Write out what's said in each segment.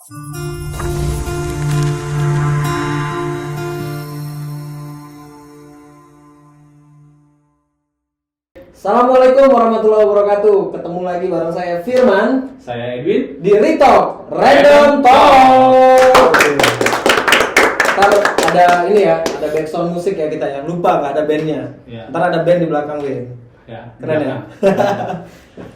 Assalamualaikum warahmatullahi wabarakatuh. Ketemu lagi bareng saya Firman, Saya Edwin di Retalk Random Talk. Ntar ada ini ya, ada background musik ya kita ya. Lupa nggak ada bandnya. Ya. Ntar ada band di belakang Win. ya. Keren ya?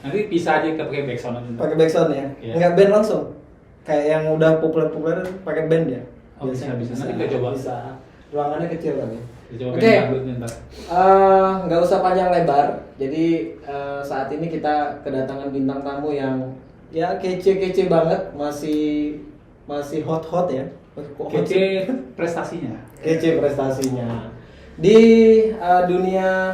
Nanti bisa aja pakai backsound aja. Pakai background ya. Iya. Nggak band langsung. Kayak yang udah populer-populer pakai band ya. Oh, bisa. Nanti kita coba. Bisa. Ruangannya kecil tapi. Coba Oke. Nggak usah panjang lebar. Jadi saat ini kita kedatangan bintang tamu yang ya kece-kece banget, masih hot ya. Kok hot sih? Kece prestasinya. Kece prestasinya di dunia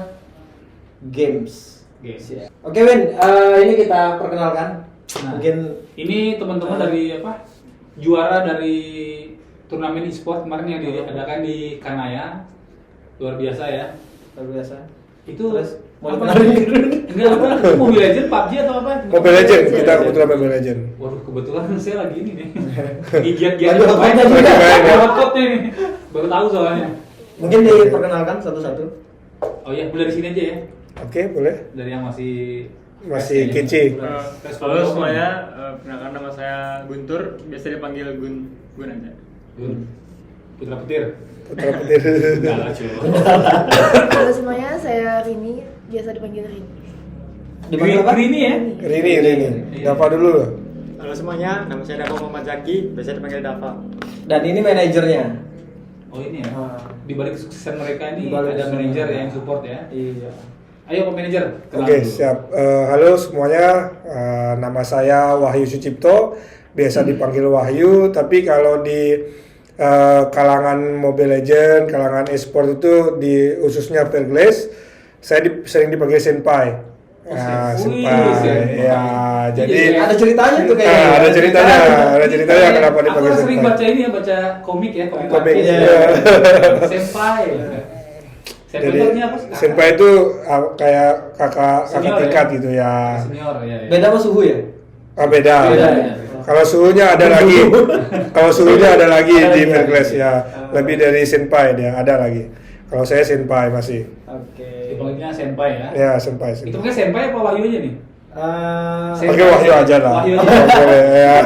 games. Guys. Oke Win, ini kita perkenalkan. Nah, Mungkin ini teman-teman dari apa? Juara dari turnamen e-sport kemarin yang diadakan di Kanaya. Luar biasa ya. luar biasa. Itu Terus mau apa? dikenalin? Enggak apa? Itu Mobile Legends, PUBG atau apa? Mobile Legend, kita kebetulan Mobile Legend. Waduh, kebetulan saya lagi ini nih. Giat-giat Lagi hot-hotnya juga. hot-hotnya nih. Baru tahu soalnya. Mungkin diperkenalkan satu-satu. Oh iya, boleh di sini aja ya. Oke, boleh. Dari yang masih Kece. Halo semuanya, perkenalkan nama saya Guntur, biasa dipanggil Gun aja. Gun. Putra Petir. Putra Petir. Enggak lah, cuy. Halo semuanya, saya Rini, biasa dipanggil Rini. Dipanggil apa? Rini ya? Rini. Iya. Dava dulu loh. Halo semuanya, nama saya Dava Muhammad Zaki, biasa dipanggil Dava. Dan ini manajernya. Oh ini ya. Ah. Di balik kesuksesan mereka ini Di balik ada kesuksesan manajer mereka. yang support ya. Iya. Ayo Pak Manajer, kenal Oke, dulu. siap. Halo semuanya, nama saya Wahyu Sucipto, biasa dipanggil Wahyu, tapi kalau di kalangan Mobile Legend, kalangan e-sport itu khususnya Fairglass, saya sering dipanggil Senpai. Senpai. Senpai. Ya, jadi Iya. Ada ceritanya tuh kayaknya. ada ceritanya kenapa dipanggil Aku sering Senpai. baca ini ya, baca komik ya, komik Komik, One Piece. iya. Senpai. Senpai Jadi itu artinya apa? Senpai itu kayak kakak Senior tingkat ya? gitu ya. Senior ya. Beda sama suhu ya? Beda. Beda, ya. Kalau suhunya ada lagi. Kalau suhunya ada lagi Ada di lagi. Fairglass ya. Lebih dari Senpai dia ada lagi. Kalau saya Senpai masih. Oke. Dipanggilnya Senpai ya. Ya Senpai. Itu mungkin Senpai apa Wahyu aja nih? Senpai. Pakai Wahyu aja lah. Wahyu aja. Oh, boleh ya.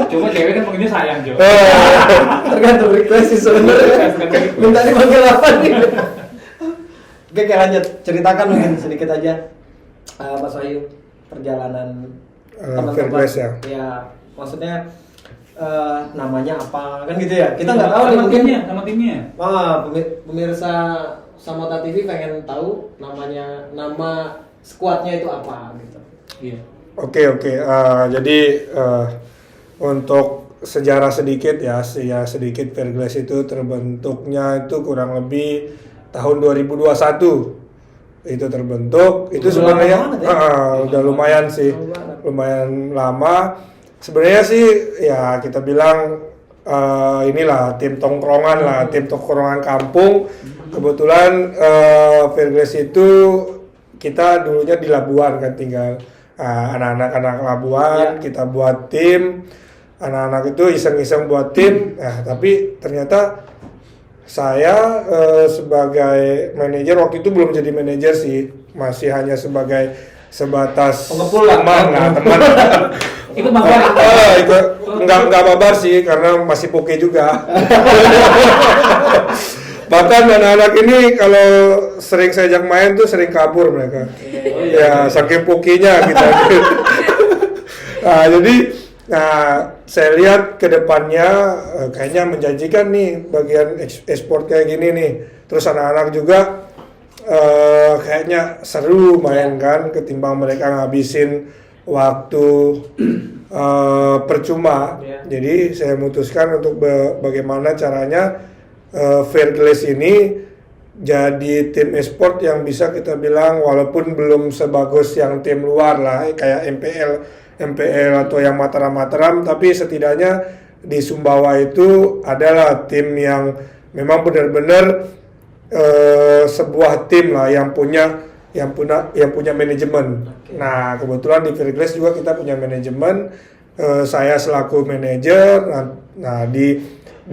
Coba cewek kan panggilnya sayang, Jo. Tergantung request sih sebenarnya. Minta dipanggil apa nih? Oke, lanjut. Ceritakan mungkin sedikit aja, Mas Wahyu, perjalanan Fairglass ya. Ya, maksudnya namanya apa kan gitu ya? Kita nggak tahu nih Nama mungkin. timnya, nama timnya. Pemirsa Samota TV pengen tahu nama skuadnya itu apa gitu. Iya. Oke. Jadi untuk sejarah sedikit ya sedikit Fairglass itu terbentuknya itu kurang lebih tahun 2021 itu terbentuk. Itu Udah sebenarnya lama banget ya? udah lumayan sih, Lama banget. lumayan lama. Sebenarnya sih ya kita bilang inilah tim tongkrongan lah, tim tongkrongan kampung. Kebetulan Fairglass itu kita dulunya di Labuan kan tinggal anak-anak Labuan, kita buat tim. Anak-anak itu iseng-iseng buat tim. Nah, tapi ternyata saya sebagai manajer waktu itu belum jadi manajer sih, masih hanya sebatas Pengepul lah. teman. Itu mabar. Itu enggak babar sih karena masih poke juga. Bahkan anak-anak ini kalau sering saya ajak main tuh sering kabur mereka. Ya saking pokenya gitu. Saya lihat ke depannya kayaknya menjanjikan nih bagian ekspor kayak gini nih. Terus anak-anak juga kayaknya seru main kan ketimbang mereka ngabisin waktu percuma. Jadi saya memutuskan untuk bagaimana caranya Fairglass ini jadi tim e-sport yang bisa kita bilang walaupun belum sebagus yang tim luar lah kayak MPL atau yang Mataram, tapi setidaknya di Sumbawa itu adalah tim yang memang benar-benar sebuah tim lah yang punya manajemen. Nah kebetulan di Fairglass juga kita punya manajemen saya selaku manajer. Nah di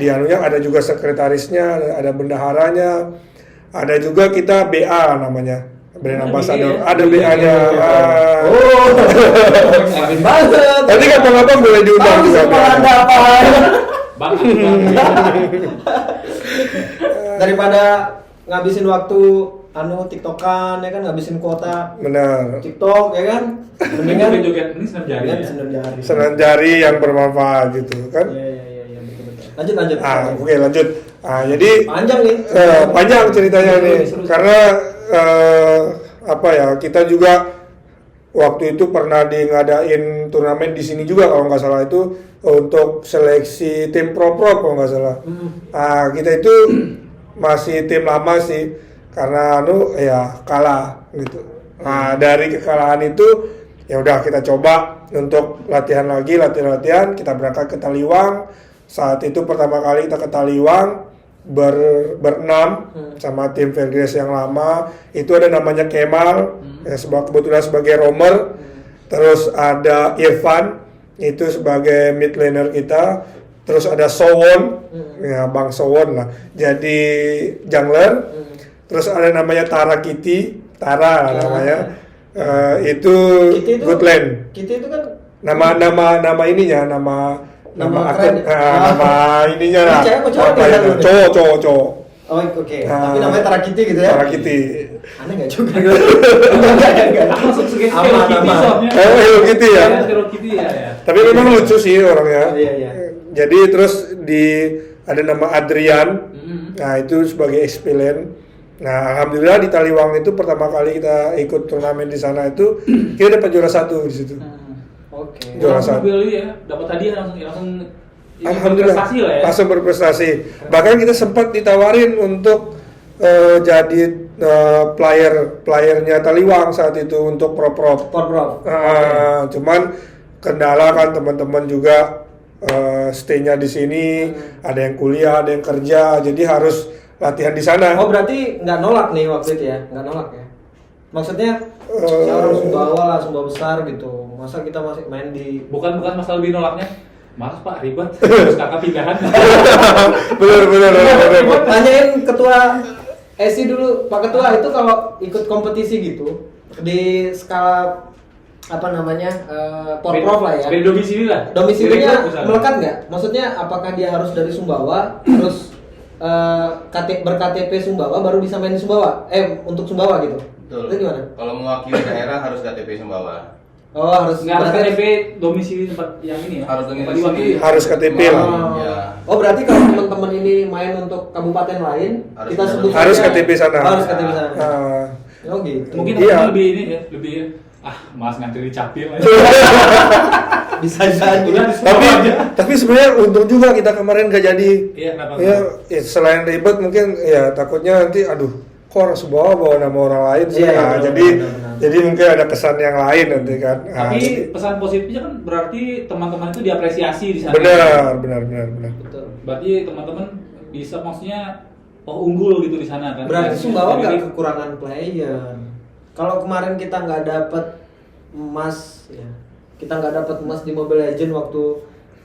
anunya ada juga sekretarisnya, ada bendaharanya, ada juga kita BA namanya, brand ambassador, ada BA-nya. Oh, keren banget. Nanti kapan-kapan boleh diundang Tahu juga. semua Anda apa? Bang, Daripada ngabisin waktu TikTokan ya kan, ngabisin kuota Benar. TikTok ya kan, mendingan joget ini senam jari. mendingan Ya. senam jari. Senam jari yang bermanfaat gitu kan. Iya, betul. Lanjut. Oke, lanjut. Jadi Panjang nih. panjang ceritanya Seru, nih, seru. karena apa ya, kita juga waktu itu pernah ngadain turnamen di sini juga kalau nggak salah, itu untuk seleksi tim pro kalau nggak salah. Nah, kita itu masih tim lama sih, karena ya kalah gitu. Nah, dari kekalahan itu ya udah kita coba untuk latihan lagi, latihan, kita berangkat ke Taliwang. Saat itu pertama kali kita ke Taliwang berenam sama tim Fairgrace yang lama. Itu ada namanya Kemal, ya, kebetulan sebagai roamer. Terus ada Irfan, itu sebagai mid laner kita. Terus ada Sowon, ya Bang Sowon lah, jadi jungler. Terus ada namanya Tara Kitty, namanya. Itu Kitty itu- good lane. Kita itu kan Nama ininya, nama Nama akun, keren ya? nama ininya Ini lah. cewek apa cowok Apa nih? itu? Cowok. oh oke. Nah, Tapi namanya Tara Kitty gitu ya. Tara Kitty. Aneh nggak juga? Enggak. Masuk segitu Aman, Hello Kitty aman. soalnya. Hello Kitty ya? Hello Kitty ya. Tapi memang lucu sih orangnya. Iya. Jadi terus ada nama Adrian. Nah, itu sebagai XP-Lane. Nah, alhamdulillah di Taliwang itu pertama kali kita ikut turnamen di sana itu kita dapat juara 1 di situ. Oke. Juara Langsung satu. beli ya, dapat hadiah langsung Alhamdulillah berprestasi lah ya. langsung berprestasi. Bahkan kita sempat ditawarin untuk jadi playernya Taliwang saat itu untuk pro. Prof. Cuman kendala kan teman-teman juga stay-nya di sini, ada yang kuliah, ada yang kerja, jadi harus latihan di sana. Oh berarti nggak nolak nih waktu itu ya? Nggak nolak ya? Maksudnya ya orang Sumbawa lah, Sumbawa besar gitu. Masa kita masih main di Bukan masalah lebih nolaknya. Males Pak, ribet. Terus kakak pindahan. bener. Tanyain ketua SI dulu, Pak Ketua, itu kalau ikut kompetisi gitu di skala apa namanya porprov lah ya. Beda domisili lah. Domisilinya Direkrut misalnya. melekat nggak? Maksudnya apakah dia harus dari Sumbawa, harus berKTP Sumbawa baru bisa main di Sumbawa? Untuk Sumbawa gitu? Betul. Itu gimana? Kalau mewakili daerah harus KTP Sumbawa. Oh harus. Nggak harus berarti- KTP domisili tempat yang ini ya. Harus tempat domisili. diwakili. Harus KTP lah. Ya. Oh berarti kalau teman-teman ini main untuk kabupaten lain, Harus kita benar. sebut Harus saja- KTP sana. Harus KTP sana. Nah, Oh gitu. Mungkin Iya. teman lebih ini ya, lebih mas ngantri di capil aja. bisa jadi. Udah di tapi Sumbawa aja. tapi sebenarnya untung juga kita kemarin gak jadi. Iya, kenapa? Ya, selain ribet mungkin ya takutnya nanti aduh kok orang Sumbawa bawa nama orang lain sih. Iya, Nah, benar, jadi benar. jadi mungkin ada kesan yang lain nanti kan. Nah, Tapi jadi- pesan positifnya kan berarti teman-teman itu diapresiasi di sana. benar. Betul. Berarti teman-teman bisa maksudnya unggul gitu di sana kan. Berarti Dan- Sumbawa dan nggak ini- kekurangan player. Kalau kemarin kita nggak dapat emas, ya kita nggak dapat emas di Mobile Legend waktu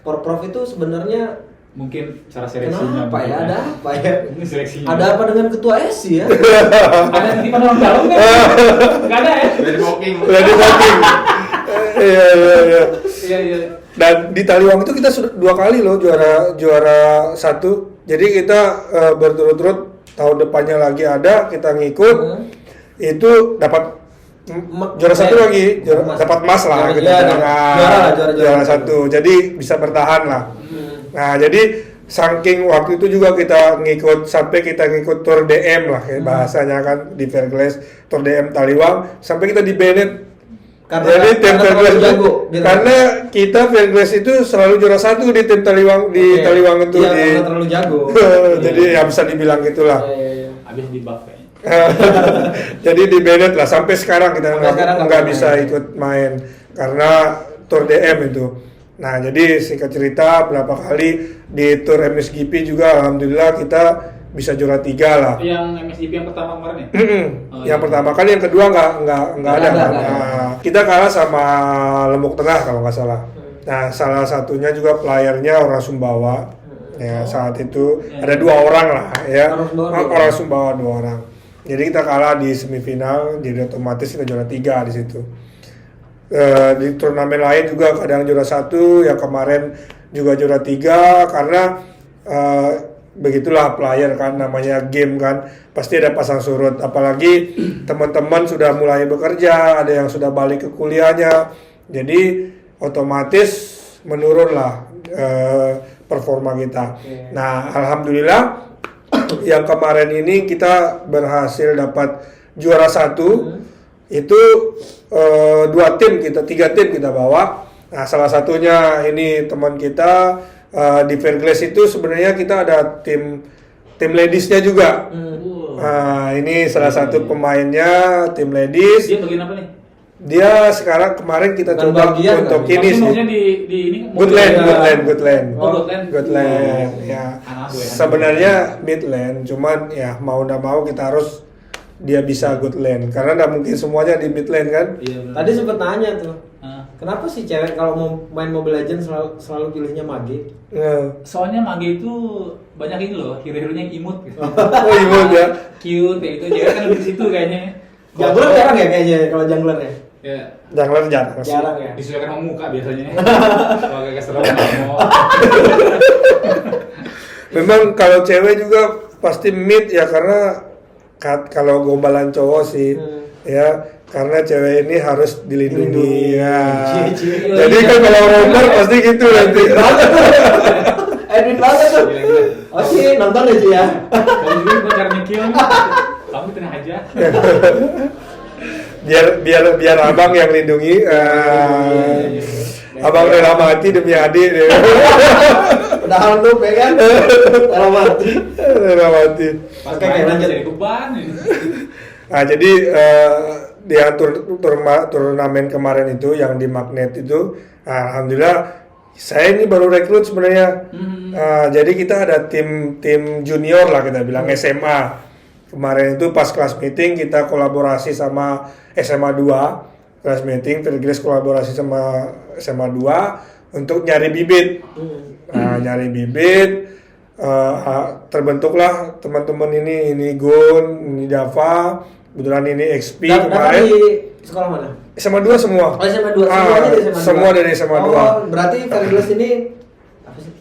Porprov itu sebenarnya mungkin cara seleksinya. kenapa ya? mungkin Ada apa ya? Ini seleksinya. Ada apa dengan ketua SI ya? Ada titipan orang dalam kan? Enggak ada ya? Udah di booking. Udah di booking. Iya. Iya. Dan di Taliwang itu kita sudah 2 kali loh juara 1. Jadi kita berturut-turut tahun depannya lagi ada, kita ngikut. Itu dapat juara 1 lagi, Emas. dapat emas lah Juara- kita iya, bilang. juara 1. Jadi bisa bertahan lah. Nah, jadi saking waktu itu juga kita kita ngikut Tour DM lah kayak bahasanya kan di Fairgrace, Tour DM Taliwang sampai kita di Bennett. Jadi tim Fairgrace jago, gitu. karena kita Fairgrace itu selalu juara 1 di tim Taliwang di Oke. Taliwang itu Iya, di karena terlalu jago. jadi ya bisa dibilang gitulah. Iya. Habis di buff kayaknya. Jadi di Bennett lah sampai sekarang kita Sampai sekarang nggak nggak bisa main. ikut main karena Tour DM itu. Nah jadi singkat cerita berapa kali di Tour MSGP juga alhamdulillah kita bisa juara 3 lah. Yang MSGP yang pertama kemarin ya? Oh, Yang iya. pertama kali, yang kedua nggak ada Nggak kan. ada. Nah, kita kalah sama Lombok Tengah kalau nggak salah. Nah, salah satunya juga playernya orang Sumbawa. Ya, saat itu ada 2 orang lah ya. Orang Sumbawa dua Orang Sumbawa 2 orang. Jadi kita kalah di semifinal, jadi otomatis kita juara 3 di situ. Di turnamen lain juga kadang juara 1, yang kemarin juga juara 3 karena begitulah player kan, namanya game kan, pasti ada pasang surut. Apalagi teman-teman sudah mulai bekerja, ada yang sudah balik ke kuliahnya, jadi otomatis menurun lah performa kita. Nah, alhamdulillah yang kemarin ini kita berhasil dapat juara 1. Itu 2 tim kita, 3 tim kita bawa. Nah, salah satunya ini teman kita di Fairglass itu sebenarnya kita ada tim ladiesnya juga. Nah, ini salah satu pemainnya tim ladies. Dia bagian apa nih? Dia sekarang kemarin kita Bukan coba bagian untuk kan? ini Maksudnya sih. di ini Goodland. Oh, Goodland. Ya. Anak gue. Sebenarnya Midland, cuman ya mau nggak mau kita harus dia bisa Goodland karena nggak mungkin semuanya di Midland kan. Iya, benar. Tadi sempet nanya tuh, Ah. kenapa sih cewek kalau mau main Mobile Legends selalu pilihnya mage? Soalnya mage itu banyak ini loh, hero-heronya yang imut gitu. Oh imut ya. Cute kayak gitu, cewek kan lebih di situ kayaknya. Jungler jarang ya kayaknya kalau jungler ya? Ya, Jungler jarang sih. Jarang ya. disesuaikan sama muka biasanya. Kalau kayak serem mau. Memang kalau cewek juga pasti mid ya karena kalau gombalan cowok sih ya karena cewek ini harus dilindungi ya. Cie. Jadi kan kalau romer pasti gitu nanti. Edwin banget tuh. Gila-gila. Oh sih nonton aja ya. Kalau juga buat cara nyekil, kamu tenang aja. biar abang yang lindungi. Abang rela mati demi adik. Udah handuk ya kan? Kalau mati. Rela mati. Pas Oke, main lanjut. jadi beban ini. Nah jadi di turnamen kemarin itu yang di Magnet itu, alhamdulillah saya ini baru rekrut sebenarnya. Jadi kita ada tim junior lah kita bilang SMA. Kemarin itu pas kelas meeting kita kolaborasi sama SMA 2. Kelas meeting Fairglass kolaborasi sama SMA 2 untuk nyari bibit. Nah, nyari bibit terbentuklah teman-teman ini Gun, ini Dava, kebetulan ini XP Dapat kemarin. di sekolah mana? SMA 2 semua. Oh SMA 2, semuanya dari SMA 2? Semua dari SMA 2. Oh, berarti Fairglass ini apa sih?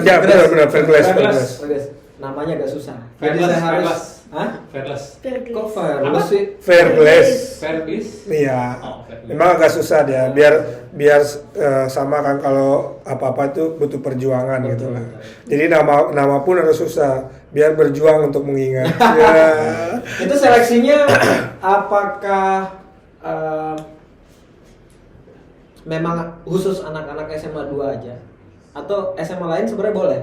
Ya, benar, Fairglass. Fairglass. Namanya agak susah. Jadi Fairglass, saya harus Fairglass. Hah? Fairless. Kok Fairglass sih? Fairglass. Fairglass. Iya. Oh, Fairglass. Memang agak susah dia, biar sama kan kalau apa-apa itu butuh perjuangan gitu lah. Jadi nama pun harus susah, biar berjuang untuk mengingat. Ya. Itu seleksinya apakah memang khusus anak-anak SMA 2 aja? Atau SMA lain sebenarnya boleh?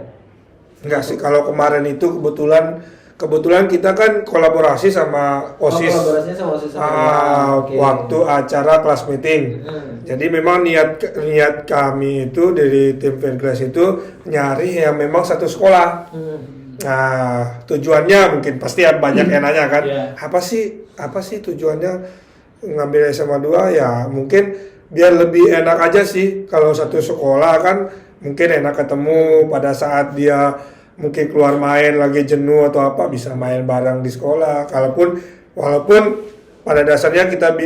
Enggak sih, kalau kemarin itu kebetulan kita kan kolaborasi sama OSIS. Oh, kolaborasinya sama OSIS sama Oke. Waktu acara kelas meeting. Jadi memang niat kami itu dari tim Fairglass itu nyari yang memang satu sekolah. Nah, tujuannya mungkin pasti banyak yang nanya kan. Yeah. Apa sih tujuannya ngambil SMA 2 ya? Mungkin biar lebih enak aja sih kalau satu sekolah kan mungkin enak ketemu pada saat dia mungkin keluar main lagi jenuh atau apa bisa main bareng di sekolah. Walaupun pada dasarnya kita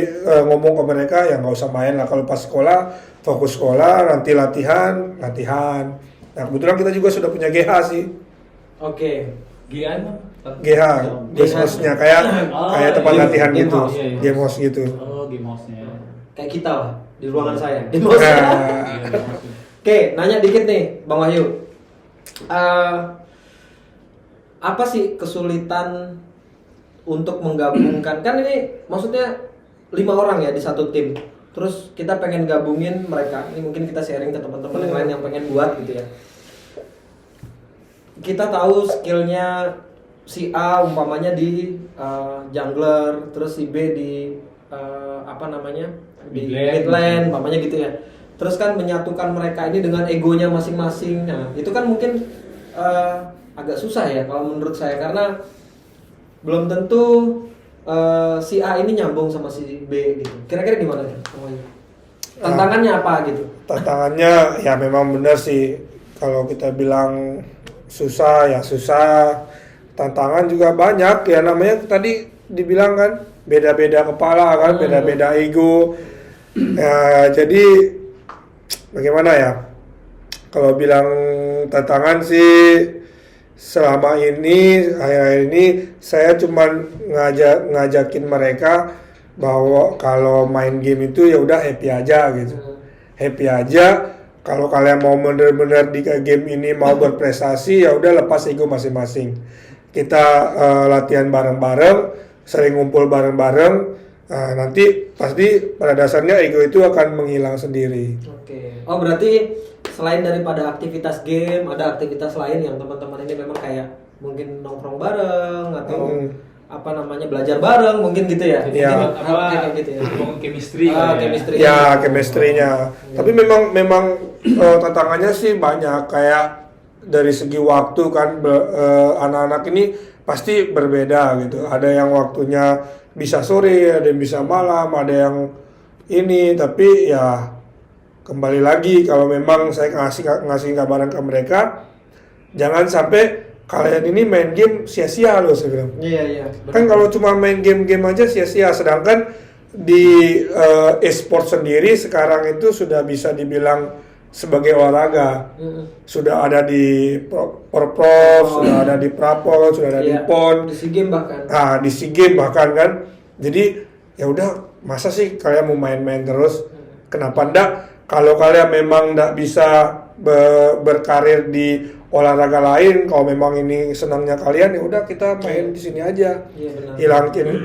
ngomong ke mereka ya nggak usah main lah kalau pas sekolah, fokus sekolah, nanti latihan. Nah kebetulan kita juga sudah punya GH sih. Oke. Gian. GH, game house-nya kayak tempat game- latihan game gitu, house, iya. game house gitu. Oh, game house-nya. Kayak kita lah di ruangan saya. Di Nah, Iya, game house-nya. Oke, nanya dikit nih, Bang Wahyu. Apa sih kesulitan untuk menggabungkan? Kan ini maksudnya 5 orang ya di satu tim. Terus kita pengen gabungin mereka. Ini mungkin kita sharing ke teman-teman yang lain yang pengen buat gitu ya. Kita tahu skillnya si A umpamanya di jungler, terus si B di di Midlane. midlane, umpamanya gitu ya. Terus kan menyatukan mereka ini dengan egonya masing-masing. Nah, itu kan mungkin agak susah ya kalau menurut saya karena belum tentu si A ini nyambung sama si B gitu. Kira-kira gimana tuh? Tantangannya apa gitu? Tantangannya ya memang benar sih, kalau kita bilang susah ya susah, tantangan juga banyak ya, namanya tadi dibilang kan beda-beda kepala kan, beda-beda ego ya, jadi bagaimana ya, kalau bilang tantangan sih selama ini akhir-akhir ini saya cuman ngajakin mereka bahwa kalau main game itu ya udah happy aja gitu. Happy aja. Kalau kalian mau bener-bener di game ini mau berprestasi ya udah lepas ego masing-masing. Kita latihan bareng-bareng, sering ngumpul bareng-bareng. Nanti pasti pada dasarnya ego itu akan menghilang sendiri. Oke. Oh berarti selain daripada aktivitas game, ada aktivitas lain yang teman-teman ini memang kayak mungkin nongkrong bareng atau apa namanya belajar bareng mungkin gitu ya? Iya. Mungkin kayak gitu ya. Chemistry Chemistry. Ya, chemistry-nya. Tapi memang tantangannya sih banyak, kayak dari segi waktu kan anak-anak ini pasti berbeda gitu. Ada yang waktunya bisa sore, ada yang bisa malam, ada yang ini, tapi ya kembali lagi kalau memang saya ngasih kabaran ke mereka, jangan sampai kalian ini main game sia-sia loh saya bilang. Iya. Kan kalau cuma main game-game aja sia-sia, sedangkan di e-sport sendiri sekarang itu sudah bisa dibilang sebagai olahraga. Sudah ada di Prof, sudah ada di Prapol, sudah ada di PON, di SEA Games bahkan. Nah, di SEA Games bahkan kan. Jadi ya udah, masa sih kalian mau main-main terus? Kenapa enggak? Kalau kalian memang enggak bisa berkarir di olahraga lain, kalau memang ini senangnya kalian ya udah kita main di sini aja. Iya,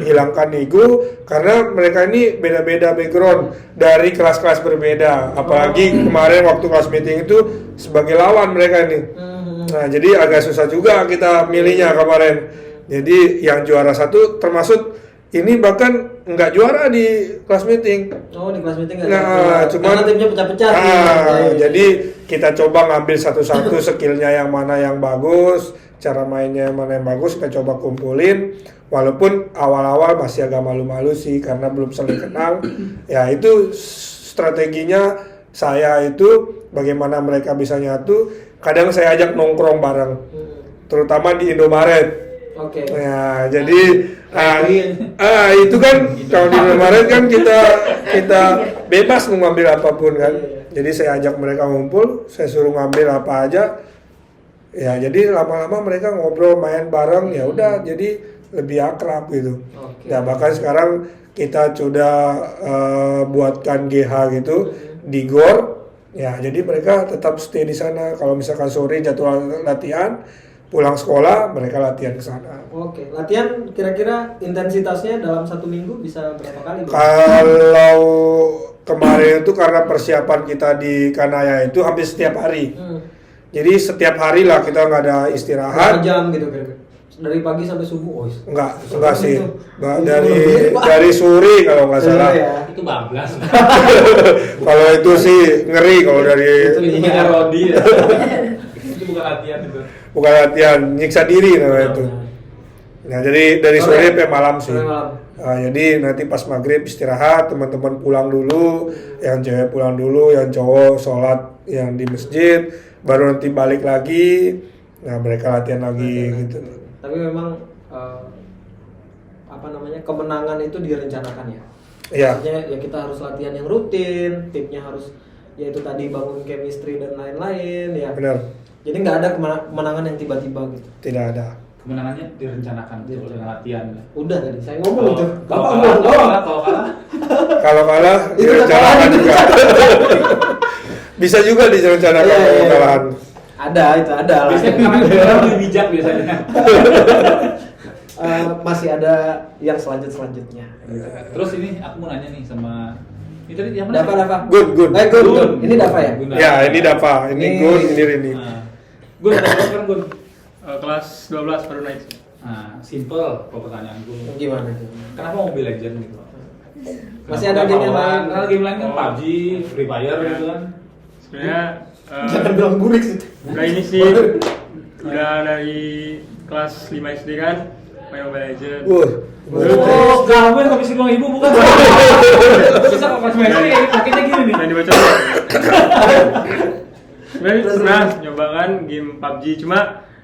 Hilangkan ego, karena mereka ini beda-beda background dari kelas-kelas berbeda. Apalagi kemarin waktu kelas meeting itu sebagai lawan mereka ini. Nah, jadi agak susah juga kita milihnya kemarin. Jadi yang juara satu termasuk ini bahkan nggak juara di kelas meeting. Oh, di kelas meeting nggak? Nah, cuman karena timnya pecah-pecah. Jadi kita coba ngambil satu-satu skillnya yang mana yang bagus, cara mainnya yang mana yang bagus, kita coba kumpulin. Walaupun awal-awal masih agak malu-malu sih karena belum saling kenal. Ya itu strateginya saya itu bagaimana mereka bisa nyatu. Kadang saya ajak nongkrong bareng, terutama di Indomaret. Oke. Ya, jadi itu kan kalau di Indomaret kan kita bebas mau ngambil apapun kan. Jadi saya ajak mereka ngumpul, saya suruh ngambil apa aja. Ya, jadi lama-lama mereka ngobrol main bareng, ya udah jadi lebih akrab gitu. Ya, bahkan sekarang kita sudah buatkan GH gitu di GOR. Ya, jadi mereka tetap stay di sana. Kalau misalkan sore jadwal latihan, pulang sekolah mereka latihan ke sana. Oke, latihan kira-kira intensitasnya dalam satu minggu bisa berapa kali? Kalau kemarin itu karena persiapan kita di Kanaya itu hampir setiap hari. Jadi setiap hari lah kita nggak ada istirahat. Berapa jam gitu kira-kira? Dari pagi sampai subuh? Enggak sih. Dari sore kalau nggak salah. Ya. Itu bablas. Kalau itu sih ngeri kalau dari Itu Rodi ya. Itu bukan latihan itu. Bukan latihan, nyiksa diri namanya itu. Nah, jadi dari sore sampai malam sih. Jadi nanti pas maghrib istirahat, teman-teman pulang dulu, yang cewek pulang dulu, yang cowok sholat yang di masjid, baru nanti balik lagi. Nah, mereka latihan lagi gitu. Tapi memang kemenangan itu direncanakan ya. Iya. Artinya ya kita harus latihan yang rutin, timnya harus yaitu tadi bangun chemistry dan lain-lain ya. Benar. Jadi nggak ada kemenangan yang tiba-tiba gitu. Tidak ada. Kemenangannya direncanakan dengan latihan. Udah tadi saya ngomong itu. Kalau kalah direncanakan juga. Bisa juga direncanakan kekalahan. Ada itu ada lah. Biasanya lebih bijak biasanya. Masih ada yang selanjutnya. Terus ini aku mau nanya nih sama itu tadi yang mana? Dava. Good. Good. Ini Dava ya? Ya, ini Dava. Ini Good, ini Rini. Gun, sekarang Gun. Kelas 12 baru naik. Nah, simple kalau pertanyaanku. Gimana? Kenapa Mobile Legends gitu? Masih ada game yang lain? Karena game lain kan PUBG, Free Fire gitu kan. Sebenarnya Jangan bilang burik sih. udah ini sih udah dari kelas 5 SD kan main Mobile Legends. Oh, kamu yang habis uang ibu bukan? Bisa kok pas main ini paketnya gini nih. Main dibaca. Sebenarnya pernah nyoba kan game PUBG, cuma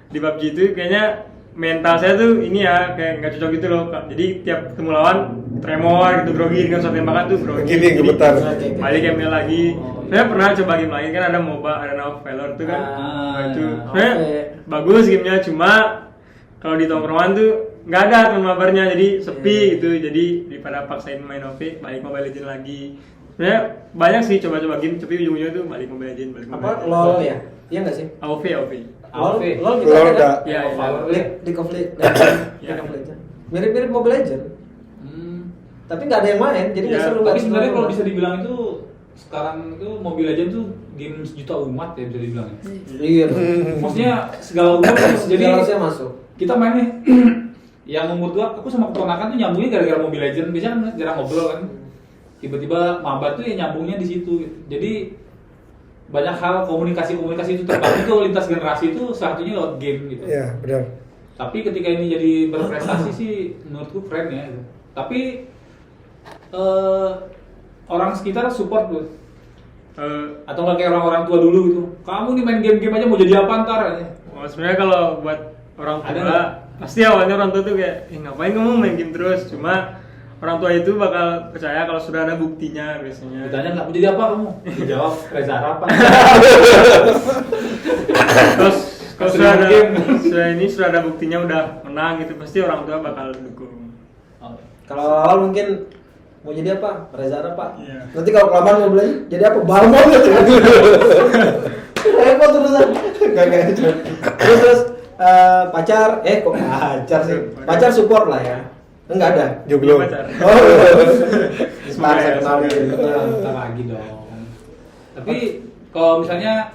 di PUBG itu kayaknya mental saya tuh ini ya kayak nggak cocok gitu loh Kak. Jadi tiap ketemu lawan tremor gitu, grogi dengan suatu tembakan tuh grogi. Gini, gemetar. Balik game lagi. Saya pernah coba game lain kan ada MOBA, ada Now of Valor tuh kan. Nah, itu sebenarnya bagus gamenya, cuma kalau di tongkrongan tuh nggak ada teman mabarnya, jadi sepi gitu. Jadi daripada paksain main OV, balik Mobile Legends lagi. Sebenarnya banyak sih coba-coba game, tapi ujung-ujungnya tuh balik Mobile Legends, balik Mobile Apa Legends. LOL ya? Iya nggak sih? AOV. LOL AOV. LOL kita LOL ada. udah. Iya, iya. League of Legends. Mirip-mirip Mobile Legends. Tapi nggak ada yang main, jadi nggak Ya, seru. Tapi nggak sebenarnya seru. kalau bisa dibilang itu sekarang itu Mobile Legends tuh game sejuta umat ya bisa dibilang. Ya. Iya. Maksudnya segala umat jadi Jadi masuk. kita main nih yang umur tua, aku sama keponakan tuh nyambungnya gara-gara Mobile Legends. Biasanya kan jarang ngobrol kan. Tiba-tiba mabar tuh ya nyambungnya di situ. Gitu. Jadi banyak hal komunikasi itu terbangun tuh lintas generasi itu salah satunya lewat game gitu. Iya, benar. Tapi ketika ini jadi berprestasi sih menurutku keren ya. Gitu. Tapi orang sekitar support tuh. Atau nggak kayak orang-orang tua dulu gitu. Kamu nih main game-game aja mau jadi apa ntar aja. Oh, sebenarnya kalau buat orang Ada tua, nggak? pasti awalnya orang tua tuh kayak, ngapain kamu main game terus? Cuma orang tua itu bakal percaya kalau sudah ada buktinya biasanya. Ditanya nggak mau jadi apa kamu? Dijawab Reza Harapan. Terus kalau Pas sudah ada, game. sudah ada buktinya udah menang gitu, pasti orang tua bakal dukung. Kalau awal mungkin mau jadi apa? Reza apa? Iya. Nanti kalau kelamaan mau belajar jadi apa? Balmon gitu. Repot terusan. Gak gitu. Terus pacar, kok pacar sih? Pacar support lah ya. Enggak ada. Jomblo. Pacar. Oh. Ntar saya Semoga kenalin. Bentar lagi dong. Tapi kalau misalnya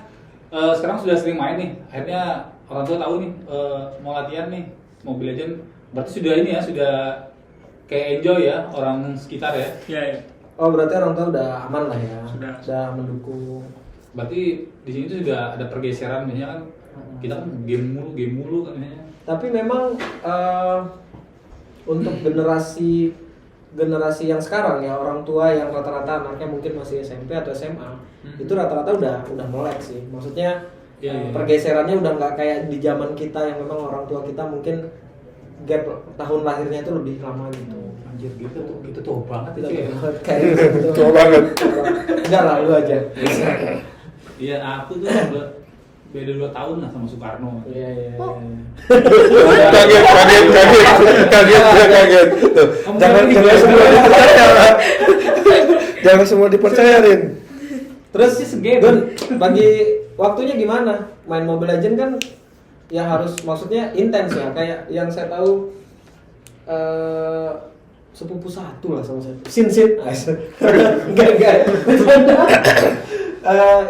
sekarang sudah sering main nih, akhirnya orang tua tahu nih mau latihan nih Mobile Legends, berarti sudah ini ya sudah kayak enjoy ya orang sekitar ya. Iya, iya. Oh berarti orang tua udah aman lah ya. Sudah. mendukung. Berarti di sini tuh sudah ada pergeseran biasanya kan kita kan game mulu kan biasanya. Tapi memang untuk generasi yang sekarang ya, orang tua yang rata-rata anaknya mungkin masih SMP atau SMA, itu rata-rata udah melek sih. Maksudnya Iya. pergeserannya udah nggak kayak di zaman kita yang memang orang tua kita mungkin gap tahun lahirnya itu lebih lama gitu. Anjir gitu tuh banget Kita itu ya. kayak gitu. Tua banget. Enggak lah, lu aja. Iya, aku tuh beda 2 tahun lah sama Soekarno. Iya. Kaget. Tuh, Kamu jangan ngerti jangan nggak? semua dipercaya. Jangan semua dipercayain. Terus Sih, segame. Gun, bagi waktunya gimana? Main Mobile Legends kan ya harus, maksudnya intens ya. Kayak yang saya tahu sepupu satu lah sama saya. Sin. Enggak.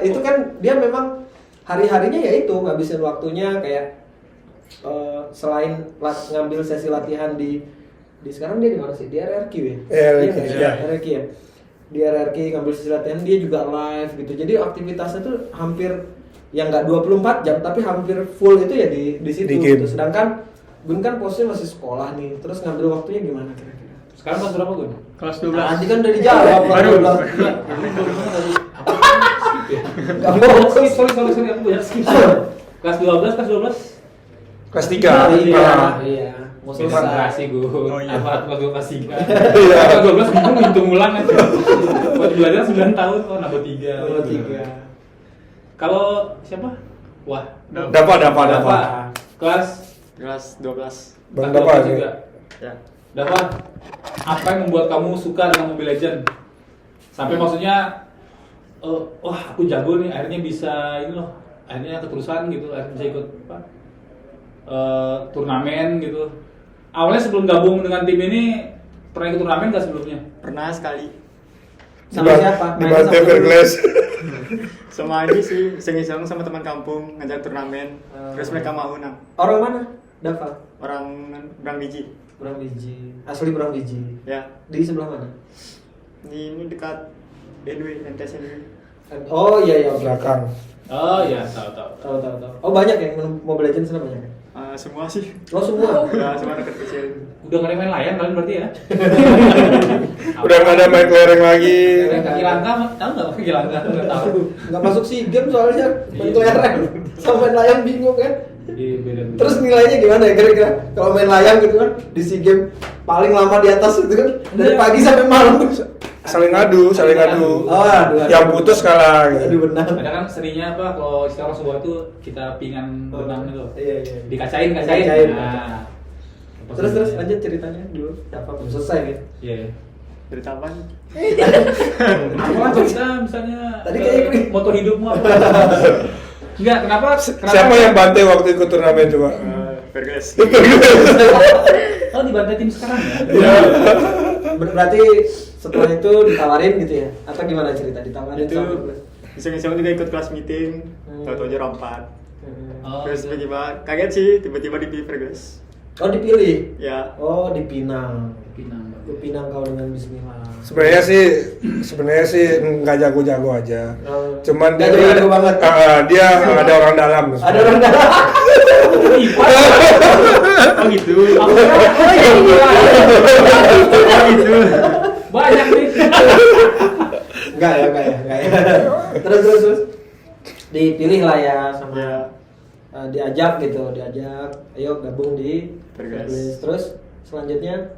Itu kan dia memang hari-harinya ya itu ngabisin waktunya kayak selain ngambil sesi latihan di sekarang dia di mana sih? Di RRQ ya? RRQ, Iya, ya. RRQ ya. Di RRQ ngambil sesi latihan, dia juga live gitu. Jadi aktivitasnya tuh hampir yang nggak 24 jam tapi hampir full itu ya di situ Di game. gitu. Sedangkan Gun kan posnya masih sekolah nih. Terus ngambil waktunya gimana kira-kira? Sekarang kelas berapa Gun? Kelas Nah, 12. tadi kan udah dijawab Baru. Gak mau. Sorry, aku banyak skip. Kelas 12, kelas 12. Kelas 3. Iya. Mau Beda selesai. generasi gue. Oh, iya. Apa kelas 2 kelas 3. Iya. Kelas 12 bingung hitung ulang aja. Buat belajar 9 tahun kok nambah 3. Nomor 3. Kalau siapa? Wah, Dapat. Kelas Kelas 12. Bang kelas Dapat 12 juga. Ya. Dapat. Apa yang membuat kamu suka dengan Mobile Legends? Sampai maksudnya wah, aku jago nih, akhirnya bisa ini loh. Akhirnya keterusan gitu, akhirnya bisa ikut apa? Turnamen gitu. Awalnya sebelum gabung dengan tim ini pernah ikut turnamen nggak sebelumnya? Pernah sekali. Sama siapa? Di Main Bante sama Verglas. Sama ini sih, iseng-iseng sama teman kampung ngajak turnamen. Terus mereka mau nang. Orang mana? Dava. Orang Brang Biji. Brang Biji. Asli Brang Biji. Ya. Di sebelah mana? Ini dekat NW, MTS NW. Oh iya. Belakang. Oh iya, tahu. Tahu. Oh banyak yang main Mobile Legends sana banyak ya? semua sih. Lo semua. Ya, semua anak kecil. Udah nggak ada main layang kalian berarti ya? Udah nggak ada main kelereng lagi. Kaki langka, tahu nggak kaki langka? Nggak tahu. Nggak masuk SEA Games soalnya main kelereng sama main layang bingung kan. Iya, beda. Terus nilainya gimana ya kira-kira kalau main layang gitu kan di SEA Games paling lama di atas gitu kan dari pagi sampai malam. Saling adu. Oh, aduh. Yang putus kalah. Aduh Gitu. benang. Ada kan serinya apa kalau sekarang sebuah tuh kita pingan benang itu. Iya. Dikacain. Dikacain. Nah. Terus lanjut ceritanya dulu. Siapa belum selesai gitu. Iya. Cerita apa? Apa cerita misalnya Tadi kayak moto hidupmu apa? Enggak, kenapa? Siapa yang bantai waktu ikut turnamen coba? Verges. Oh, dibantai tim sekarang ya? Iya. Berarti setelah itu ditawarin gitu ya? Atau gimana cerita ditawarin Itu sama iseng-iseng juga ikut kelas meeting. Tahu-tahu aja rompat. Oh, Terus iya. tiba-tiba kaget sih, tiba-tiba dipilih Verges. Oh dipilih? Ya. Oh dipinang. Pinang. Dipinang kau dengan Bismillah. Sebenarnya sih nggak jago-jago aja. Oh. Cuman Nggak jago-jago banget. dia ada orang dalam. Ada orang dalam. Oh gitu. Aku kira, Oh gitu. banyak nih. Enggak ya. Terus dipilih lah ya sama Ya. diajak, ayo gabung di Verges. Verges. Terus selanjutnya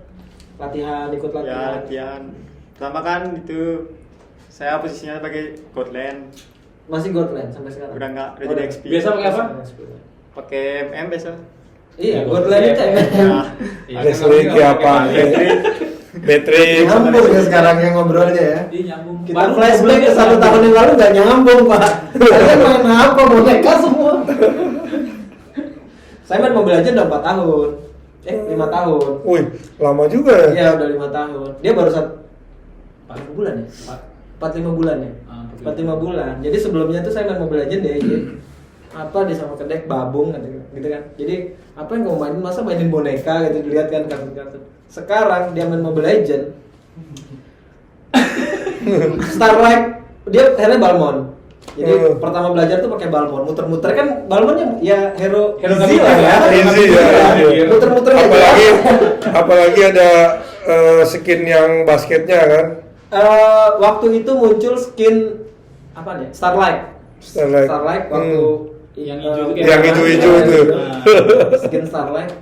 ikut Ya, latihan. latihan. Pertama kan itu saya posisinya sebagai Godland. Masih Godland sampai sekarang. Udah enggak, udah jadi XP. Biasa pakai apa? Pakai MM biasa. Iya, Godland itu ya. Ya. Iya, Ada kan selagi namanya apa? pakai Matrix. Nyambung ya sekarang yang ngobrolnya ya. Iya, nyambung. Kita Baru flashback ke ngobrolnya 1 tahun yang lalu nggak nyambung pak. Kalian main apa boneka semua? Saya main Mobile Legends udah 4 tahun. 5 tahun. Wih, lama juga ya. Iya udah 5 tahun. Dia baru 4 bulan ya? 4-5 bulan ya? Ah, 4-5 bulan. Jadi sebelumnya tuh saya main Mobile Legends deh. Apa dia sama kedek babung gitu kan. Jadi apa yang kamu mainin, masa mainin boneka gitu, dilihat kan kartun-kartun. Sekarang dia main Mobile Legends. Starlight dia akhirnya Balmond. Jadi pertama belajar tuh pakai Balmond, muter-muter kan Balmondnya ya hero easy lah ya. Easy ya. Muter-muter aja. Apalagi ada skin yang basketnya kan. Waktu itu muncul skin apa nih? Starlight waktu Yang hijau itu Yang hijau-hijau itu. Skin Starlight.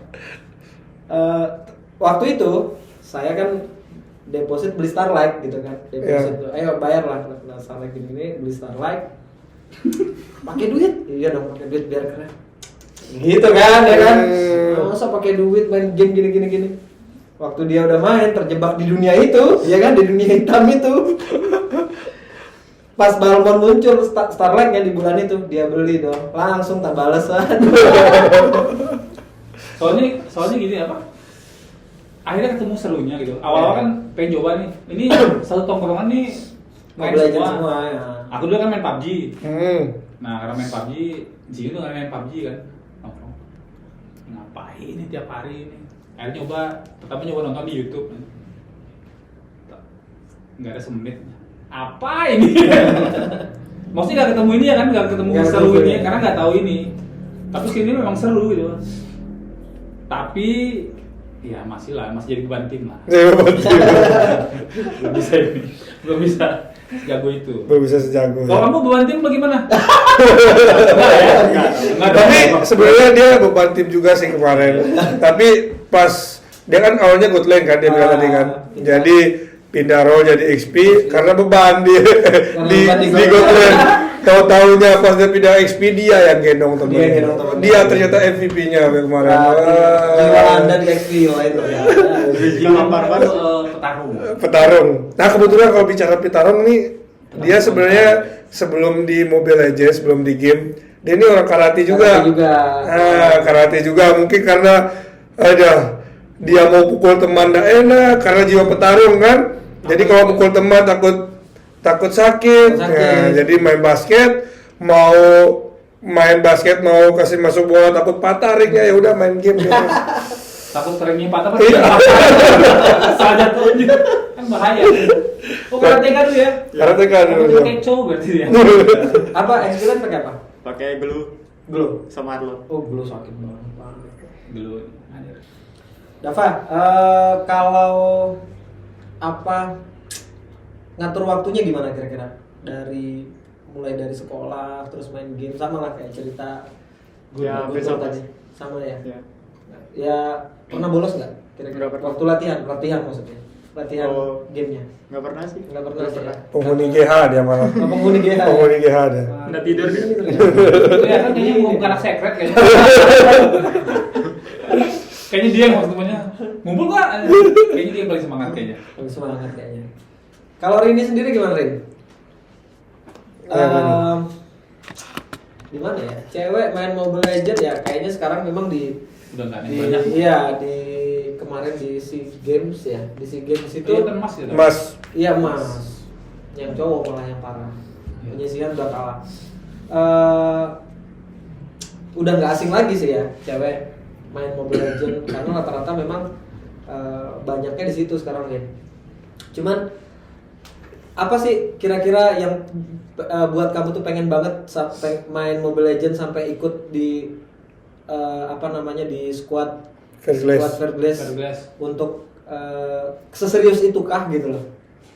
Waktu itu saya kan deposit beli Starlight gitu kan. Deposit tuh, ayo bayar lah Starlight gini beli Starlight. Pakai duit? Iya dong, pakai duit biar keren. Gitu kan, ya kan? Masa pakai duit main game gini. Waktu dia udah main terjebak di dunia itu, ya kan, di dunia hitam itu. Pas Balmond muncul Starlight-nya di bulan itu, dia beli dong. Langsung tak balesan. Soalnya gini apa? Akhirnya ketemu serunya gitu. Awal-awal kan pengen coba nih. Ini satu tongkrongan nih main Mobile Legends semua. semua ya. Aku dulu kan main PUBG. Nah, karena main PUBG, Ji itu main PUBG kan. Nongkrong. Ngapain ini tiap hari ini? Akhirnya pertama nyoba nonton di YouTube. Nggak ada semenit. Apa ini? Maksudnya nggak ketemu ini ya kan? Nggak ketemu Nggak seru ketemu ini ya. karena nggak tahu ini. Tapi skin ini memang seru gitu. Tapi ya masih jadi beban tim lah. Belum bisa jago itu. Belum bisa sejago. Kalau kamu beban tim bagaimana? Tapi sebenarnya dia beban tim juga sih kemarin. Tapi pas dia kan awalnya good lane kan dia bilang tadi kan. Jadi pindah role jadi XP karena beban dia di good lane. Tahu-taunya pas dia pindah XP dia yang gendong temennya. Dia ternyata MVP-nya kemarin. Jiwa Anda di XP lain Petarung. Nah kebetulan kalau bicara petarung nih, dia sebenarnya sebelum di Mobile Legends, sebelum di game, dia ini orang karate juga. Karate juga mungkin karena ada dia mau pukul teman nggak enak karena jiwa petarung kan. Jadi kalau pukul teman takut sakit. Nah, jadi main basket mau kasih masuk bola takut patah ringnya, ya udah main game gitu. Takut keringnya patah kan? Iya. Saja tuh kan bahaya. Oh karateka tuh ya? Karateka Aku dulu. juga keco berarti ya. Apa experience pakai apa? Pakai glue. Glow. sama Arlo. Oh, Glow sakit banget. Dulu anjir. Dava, kalau apa ngatur waktunya gimana kira-kira? Mulai dari sekolah terus main game sama lah kayak cerita Ya, Gue besok tadi sama ya. Ya. Ya pernah bolos nggak? Kira-kira Nggak pernah. waktu latihan maksudnya. Latihan Oh. gamenya. Nggak pernah sih. Nggak pernah sih ya? Penghuni GH dia malah. Oh, penghuni GH. Penghuni GH dia. Nggak tidur dia. Ini ternyata. Itu ya kan kayaknya bukan anak secret kayaknya. Kayaknya dia yang waktu temennya ngumpul gak? Kayaknya dia yang paling semangat kayaknya. Lebih semangat kayaknya. Kalau Rini sendiri gimana Rin? Gimana ya? Cewek main Mobile Legends ya kayaknya sekarang memang Udah nggak ada yang banyak. Iya di kemarin di SEA Games ya, di SEA Games itu Itu kan Mas ya. Mas, iya Mas, yang cowok malah yang parah, Iya. penyisihan udah kalah. Udah nggak asing lagi sih ya cewek main Mobile Legends karena rata-rata memang banyaknya di situ sekarang ya. Cuman apa sih kira-kira yang buat kamu tuh pengen banget main Mobile Legends sampai ikut di di squad Fairglass. Fairglass. untuk seserius itukah gitu loh?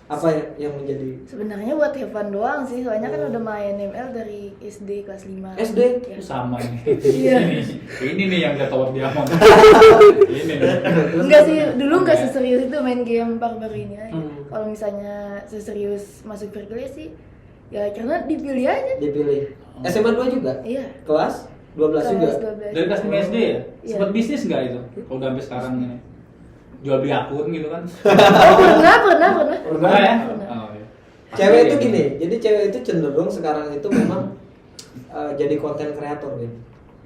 Apa yang menjadi Sebenarnya buat have fun doang sih, soalnya kan udah main ML dari SD kelas 5. SD? Ya. Sama ini. Iya. Ini nih yang dia tawar diamond. Ini nih. Enggak sih, dulu enggak seserius itu main game baru-baru ini aja. Hmm. Kalau misalnya seserius masuk Fairglass sih, ya karena dipilih aja. dipilih? SMA 2 juga? Iya. Kelas 12 juga? Kelas 12. Dari kelas 5 SD ya? Iya. Sempat bisnis nggak itu? Kalau udah sampai sekarang ini. Jual beli akun gitu kan? Oh, pernah. Pernah ya? Pernah. Oh, iya. Cewek itu Pasti gini, jadi cewek itu cenderung sekarang itu memang jadi konten kreator gitu.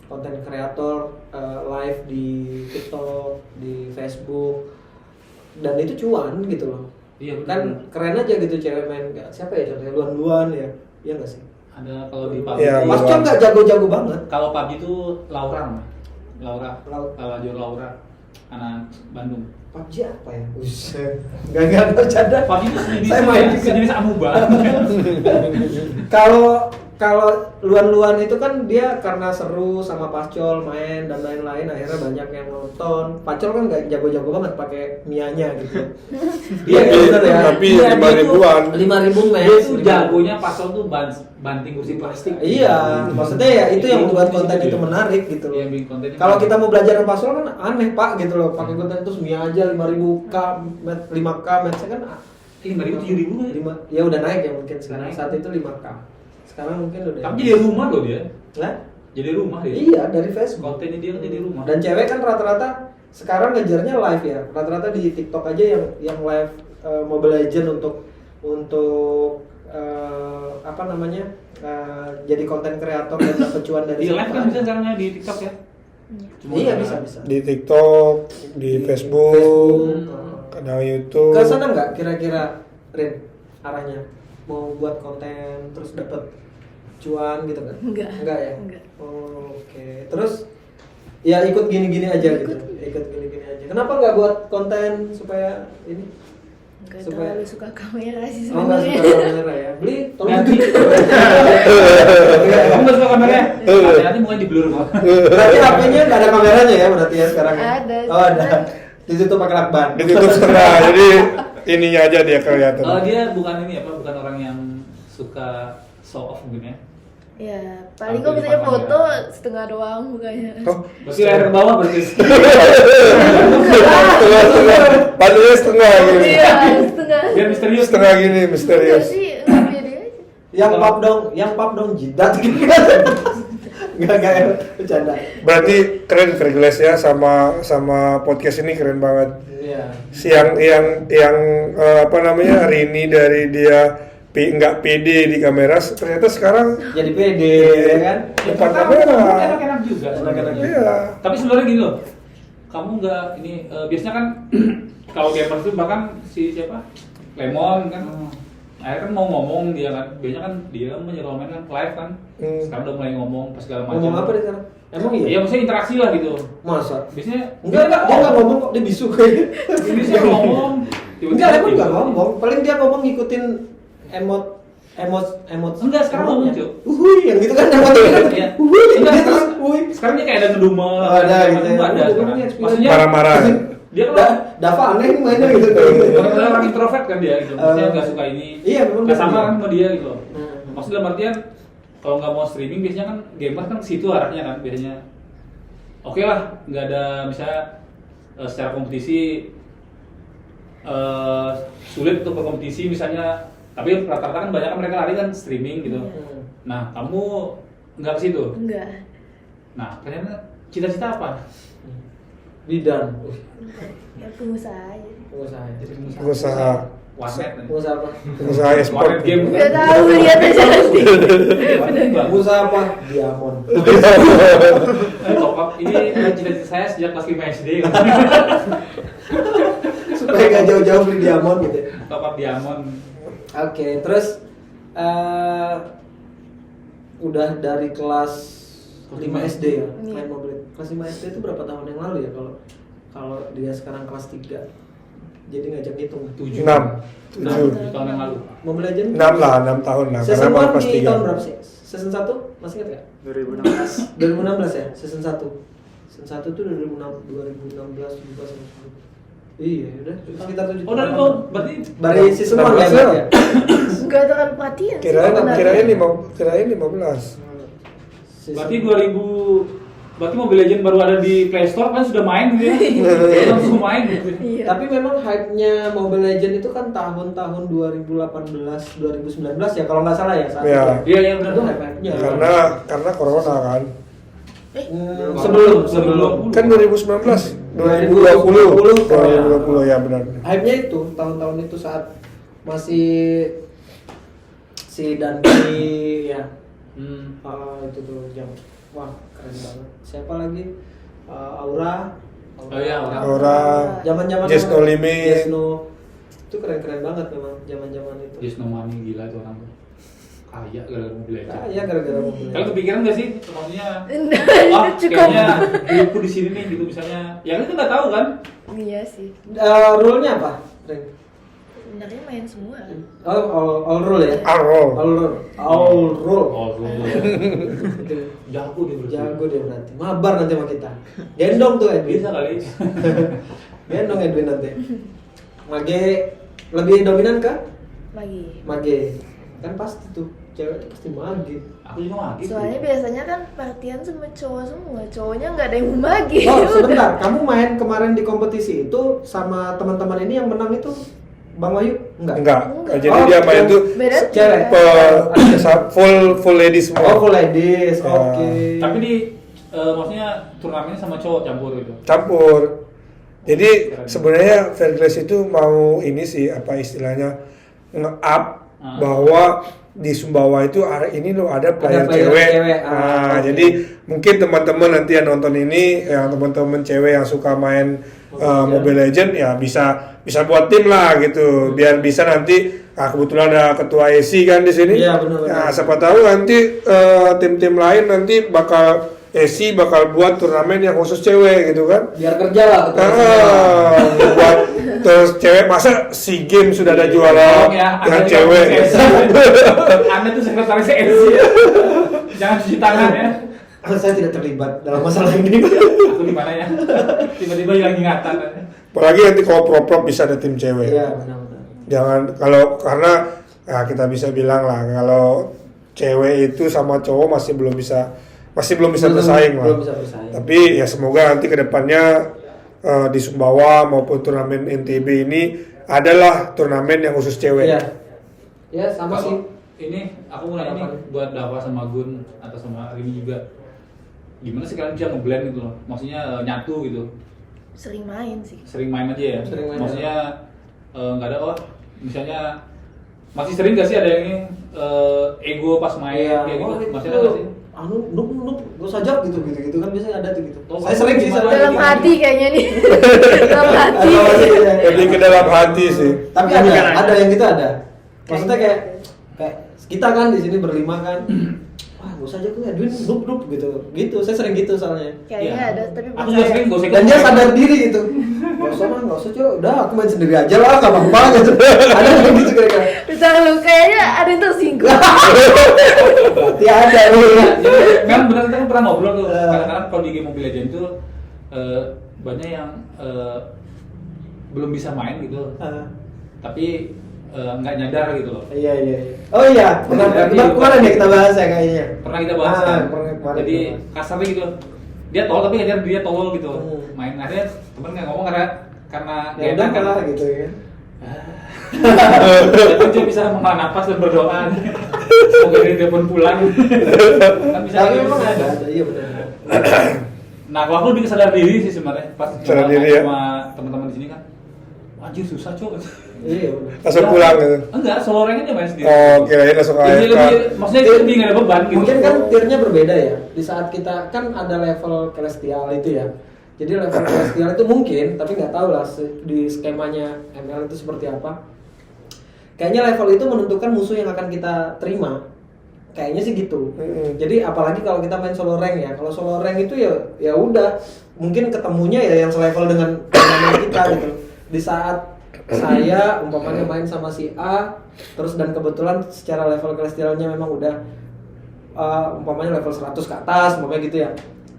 Konten kreator live di TikTok, di Facebook, dan itu cuan gitu loh. Iya, betul. Kan keren aja gitu cewek main, siapa ya contohnya Luan-Luan ya, iya nggak sih? Ada kalau di PUBG. Iya, Mas Luan. Con nggak jago-jago banget. Kalau PUBG itu Laura. Lau- Kalau jual Laura, anak Bandung. PUBG apa ya? Buset. Gak bercanda. PUBG itu sejenis Saya main juga. sejenis amuba. Kalau luan-luan itu kan dia karena seru sama Pacol main dan lain-lain akhirnya banyak yang nonton. Pacol kan nggak jago-jago banget pakai Mianya gitu. Iya benar ya. Tapi Iya, 5.000-an. 5.000 match. Dia itu jagonya pasal tuh banting kursi plastik. Iya, maksudnya ya itu yang membuat konten itu ya. menarik gitu loh. Iya, bikin kontennya Kalau menarik. kita mau belajar dengan Pacol kan aneh Pak gitu loh. Pakai konten terus Mia aja 5.000k, 5k match kan 5.000 7.000 kan? ya udah naik ya mungkin sekarang. Naik. Saat itu 5k. Sekarang mungkin udah. Tapi jadi rumah loh dia. Nah, Jadi rumah dia. iya dari Facebook. Kontennya dia kan jadi rumah. Dan cewek kan rata-rata sekarang ngejarnya live ya. Rata-rata di TikTok aja yang live Mobile Legend untuk jadi konten kreator dan dapat cuan dari Di live situ kan aja. bisa caranya di TikTok ya. Iya bisa. Di TikTok, di Facebook, kadang YouTube. Ke sana nggak kira-kira Rin arahnya mau buat konten terus dapat cuan gitu kan? Enggak. Enggak ya? Enggak. Oh, oke. Terus ya ikut gini-gini aja gitu. Ikut gini-gini aja. Kenapa nggak buat konten supaya ini? Enggak Supaya- terlalu suka kamera sih Oh nggak sebenarnya. suka kamera ya? Beli tolong Ganti. Kamu nggak suka kameranya? Nanti mukanya di blur kok. Berarti HP-nya nggak ada kameranya ya berarti ya sekarang? ya? Ada, Oh ada. cuman- Ditutup pakai lakban. Ditutup setengah, jadi ininya aja dia kelihatan. Oh dia bukan ini apa? Bukan orang yang suka show off mungkin ya? Ya, paling Tampil kok di misalnya depan foto kamera. setengah doang mukanya. Oh, Berarti leher ke bawah berarti. setengah, panjangnya setengah gini. Iya, setengah. Biar misterius. Setengah gini, Enggak misterius. sih, enggak pede aja. Yang pap dong jidat gitu kan. Enggak bercanda. Berarti keren Fairglass ya sama podcast ini keren banget. Iya. Yang Rini dari dia nggak pede di kamera ternyata sekarang Jadi pede ya kan? depan kamera. Enak-enak juga. Enak-enak juga. Iya. Tapi sebenarnya gini loh, kamu nggak ini biasanya kan kalau gamer itu bahkan si siapa Lemon kan, akhirnya kan mau ngomong dia kan, biasanya kan dia menyeromen kan live kan, sekarang udah mulai ngomong pas segala macam. Ngomong apa deh sekarang? Emang Iya iya? maksudnya interaksi lah gitu. Masa? Biasanya Enggak, dia nggak ngomong kok, dia bisu kayaknya. Biasanya ngomong. Enggak, emang nggak ngomong. Paling dia ngomong ngikutin emot emot Enggak, sekarang ngomong, Cuk. yang gitu kan emot kan. Iya. Uhuy, Enggak, terus sekarang dia kayak ada ngedumel. ada gitu ya. Ada sekarang. Maksudnya Marah-marah. dia kalau Dava aneh nih mainnya gitu. orang introvert kan dia gitu. Maksudnya nggak suka ini. Iya, memang Nggak sama betul. kan sama dia gitu. Hmm. Maksudnya dalam artian kalau nggak mau streaming biasanya kan gamer kan ke situ arahnya kan biasanya. Oke lah, nggak ada misalnya secara kompetisi sulit untuk berkompetisi misalnya, tapi rata-rata kan banyak kan mereka lari kan streaming gitu. Hmm. Nah, kamu nggak ke situ. Enggak. Nah, ternyata cita-cita apa? Bidan. Ya pengusaha aja. Pengusaha. Jadi Pengusaha. warnet. Pengusaha apa? Pengusaha e-sport. Warnet game. Enggak tahu lihat aja nanti. Pengusaha apa? Diamond. Top up ini cita-cita saya sejak kelas 5 SD. Supaya gak jauh-jauh beli diamond gitu. Top up diamond. Oke, terus udah dari kelas 5 SD ya, Iya. main Mobile. Kelas 5 SD itu berapa tahun yang lalu ya kalau dia sekarang kelas 3. Jadi ngajak hitung. 7 7 tahun yang lalu. Mobile Legends 6 lah, 6 tahun lah. Karena Season baru 1 kelas di 3. tahun berapa sih? Season 1 masih ingat gak? 2016. 2016 ya, season 1. Season 1 tuh 2016, 17, 18. Iya, udah sekitar 7 Oh, dari tahun berarti dari season 1 16 ya. ya? Enggak terlalu perhatian sih Kirain sebenarnya. kirain 15. berarti 2000 berarti Mobile Legends baru ada di Play Store kan sudah main gitu ya. Langsung main gitu. Iya. Tapi memang hype-nya Mobile Legends itu kan tahun-tahun 2018, 2019 ya kalau nggak salah ya saat Iya. itu. Iya, iya benar. Itu hype-nya. Karena corona kan. Sebelum Kan 2019, 2020. 2020 ya benar. hype-nya itu tahun-tahun itu saat masih si Danki ya. Itu tuh yang wah keren banget. Siapa lagi? Aura. Oh iya, Aura. Aura. Zaman-zaman Just No Limit. Just No. Itu keren-keren banget memang zaman-zaman itu. Just No Money gila tuh orang tuh. Kaya gara-gara Mobile Legends. Iya gara-gara Mobile Kalian Legends. kepikiran gak sih maksudnya? Itu cukup. Kayaknya hidupku di sini nih gitu misalnya. Ya kan kita nggak tahu kan? Iya sih. Rule-nya apa? Ring? Sebenarnya main semua. All rule ya? Arrow. All rule. All rule. Oh, dulu. Itu. Jago dia berarti. Jago dia berarti. Mabar nanti sama kita. Gendong tuh Edwin. Bisa kali. Gendong Edwin nanti. Mage lebih dominan kah? Lagi. Mage. Kan pasti tuh. Cewek tuh pasti mage. Aku juga mati. Soalnya biasanya kan perhatian sama cowok semua. Cowoknya nggak ada yang mau magi. Oh sebentar. Kamu main kemarin di kompetisi itu sama teman-teman ini yang menang itu Bang Wahyu? Enggak. Enggak. Jadi Oh, dia main tuh Beda cewek. full ladies semua. Oh full ladies. Ya. Oke. Tapi di maksudnya turnamennya sama cowok campur gitu. Campur. Jadi sebenarnya Fairglass itu mau ini sih apa istilahnya nge-up bahwa di Sumbawa itu hari ini loh ada player cewek. Nah, oke. jadi mungkin teman-teman nanti yang nonton ini, yang teman-teman cewek yang suka main Mobile Legends ya bisa buat tim lah gitu. Biar bisa nanti kebetulan ada ketua ESI kan di sini. Iya, benar-benar. Nah, siapa tahu nanti tim-tim lain nanti bakal ESI bakal buat turnamen yang khusus cewek gitu kan. Biar kerja lah. Buat terus cewek masa SEA Games sudah ada juara yang cewek. Anda tuh sekretaris ESI. Jangan cuci tangan ya. Saya tidak terlibat dalam masalah ini. Aku di mana ya? Tiba-tiba hilang ingatan. Apalagi nanti kalau pro bisa ada tim cewek. Iya benar-benar. Jangan karena ya kita bisa bilang lah kalau cewek itu sama cowok masih belum bisa bersaing lah. Belum bisa bersaing. Tapi ya semoga nanti kedepannya di Sumbawa maupun turnamen NTB ini adalah turnamen yang khusus cewek. Iya. Ya sama sih. Kalau ini aku mau nanya nih buat Dava sama Gun atau sama Rini juga. Gimana sih kalian bisa ngeblend gitu loh? Maksudnya nyatu gitu. Sering main sih. Sering main aja ya. Sering main Maksudnya nggak ada misalnya masih sering gak sih ada yang ini ego pas main kayak gitu? Masih ada gak sih? Nuk, gak sajak gitu kan biasanya ada tuh gitu. Oh, Saya sering sih gimana? sama Dalam gitu. hati kayaknya nih. Dalam hati. Lebih ke dalam hati sih. Tapi ada yang gitu ada. Maksudnya kayak kita kan di sini berlima kan. wah gak usah aja gue Edwin dup gitu saya sering gitu soalnya. Kayaknya Iya. ada, tapi Aku juga sering gosek. Dan dia sadar diri gitu, nggak usah coy, udah aku main sendiri aja lah, gak apa-apa gitu. Ada yang gitu kira-kira. Bentar lu, kayaknya ada yang tersinggung. Berarti ada lu. Kan benar kita kan pernah ngobrol tuh. Kadang-kadang kalau di game Mobile Legends tuh banyak yang belum bisa main gitu. Tapi nggak nyadar gitu loh. Iya. Oh iya, kemarin ya kita bahas ya kayaknya. Pernah kita bahas kan. Kemarin Jadi kita bahas. kasarnya gitu. Dia tolol tapi nggak nyadar dia tolol gitu. Hmm. Main akhirnya temen nggak ngomong karena Ya udah kalah gitu ya. Jadi dia bisa menghela nafas dan berdoa. Semoga dia pun pulang. Kan bisa Tapi gitu. memang ada, iya benar. Nah, kalau aku lebih sadar diri sih sebenarnya pas Sadar main diri ya? sama teman-teman di sini kan. Anjir susah, Cuk. Iya benar. Langsung pulang gitu. Enggak, solo rank aja main sendiri. Oh, kirain langsung Jadi AFK. lebih, maksudnya itu lebih nggak ada beban gitu. Mungkin kan tiernya berbeda ya. Di saat kita kan ada level celestial itu ya. Jadi level celestial itu mungkin, tapi nggak tahu lah di skemanya ML itu seperti apa. Kayaknya level itu menentukan musuh yang akan kita terima. Kayaknya sih gitu. Jadi apalagi kalau kita main solo rank ya. Kalau solo rank itu ya udah mungkin ketemunya ya yang selevel dengan kita gitu. Di saat saya umpamanya main sama si A terus dan kebetulan secara level celestialnya memang udah umpamanya level 100 ke atas umpamanya gitu ya.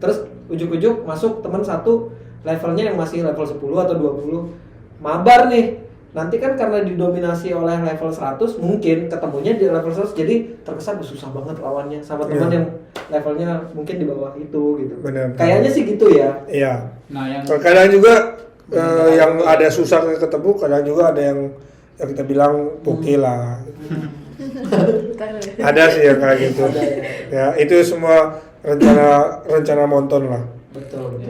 Terus ujuk-ujuk masuk teman satu levelnya yang masih level 10 atau 20 mabar nih. Nanti kan karena didominasi oleh level 100 mungkin ketemunya di level 100 jadi terkesan susah banget lawannya sama teman yang levelnya mungkin di bawah itu gitu. Benar. Kayaknya sih gitu ya. Iya. Nah, yang Kadang juga yang ada susah ketemu, kadang juga ada yang kita bilang puki lah. Bentar lu. Ada sih yang kayak gitu. Ya, itu semua rencana monton lah. Betul.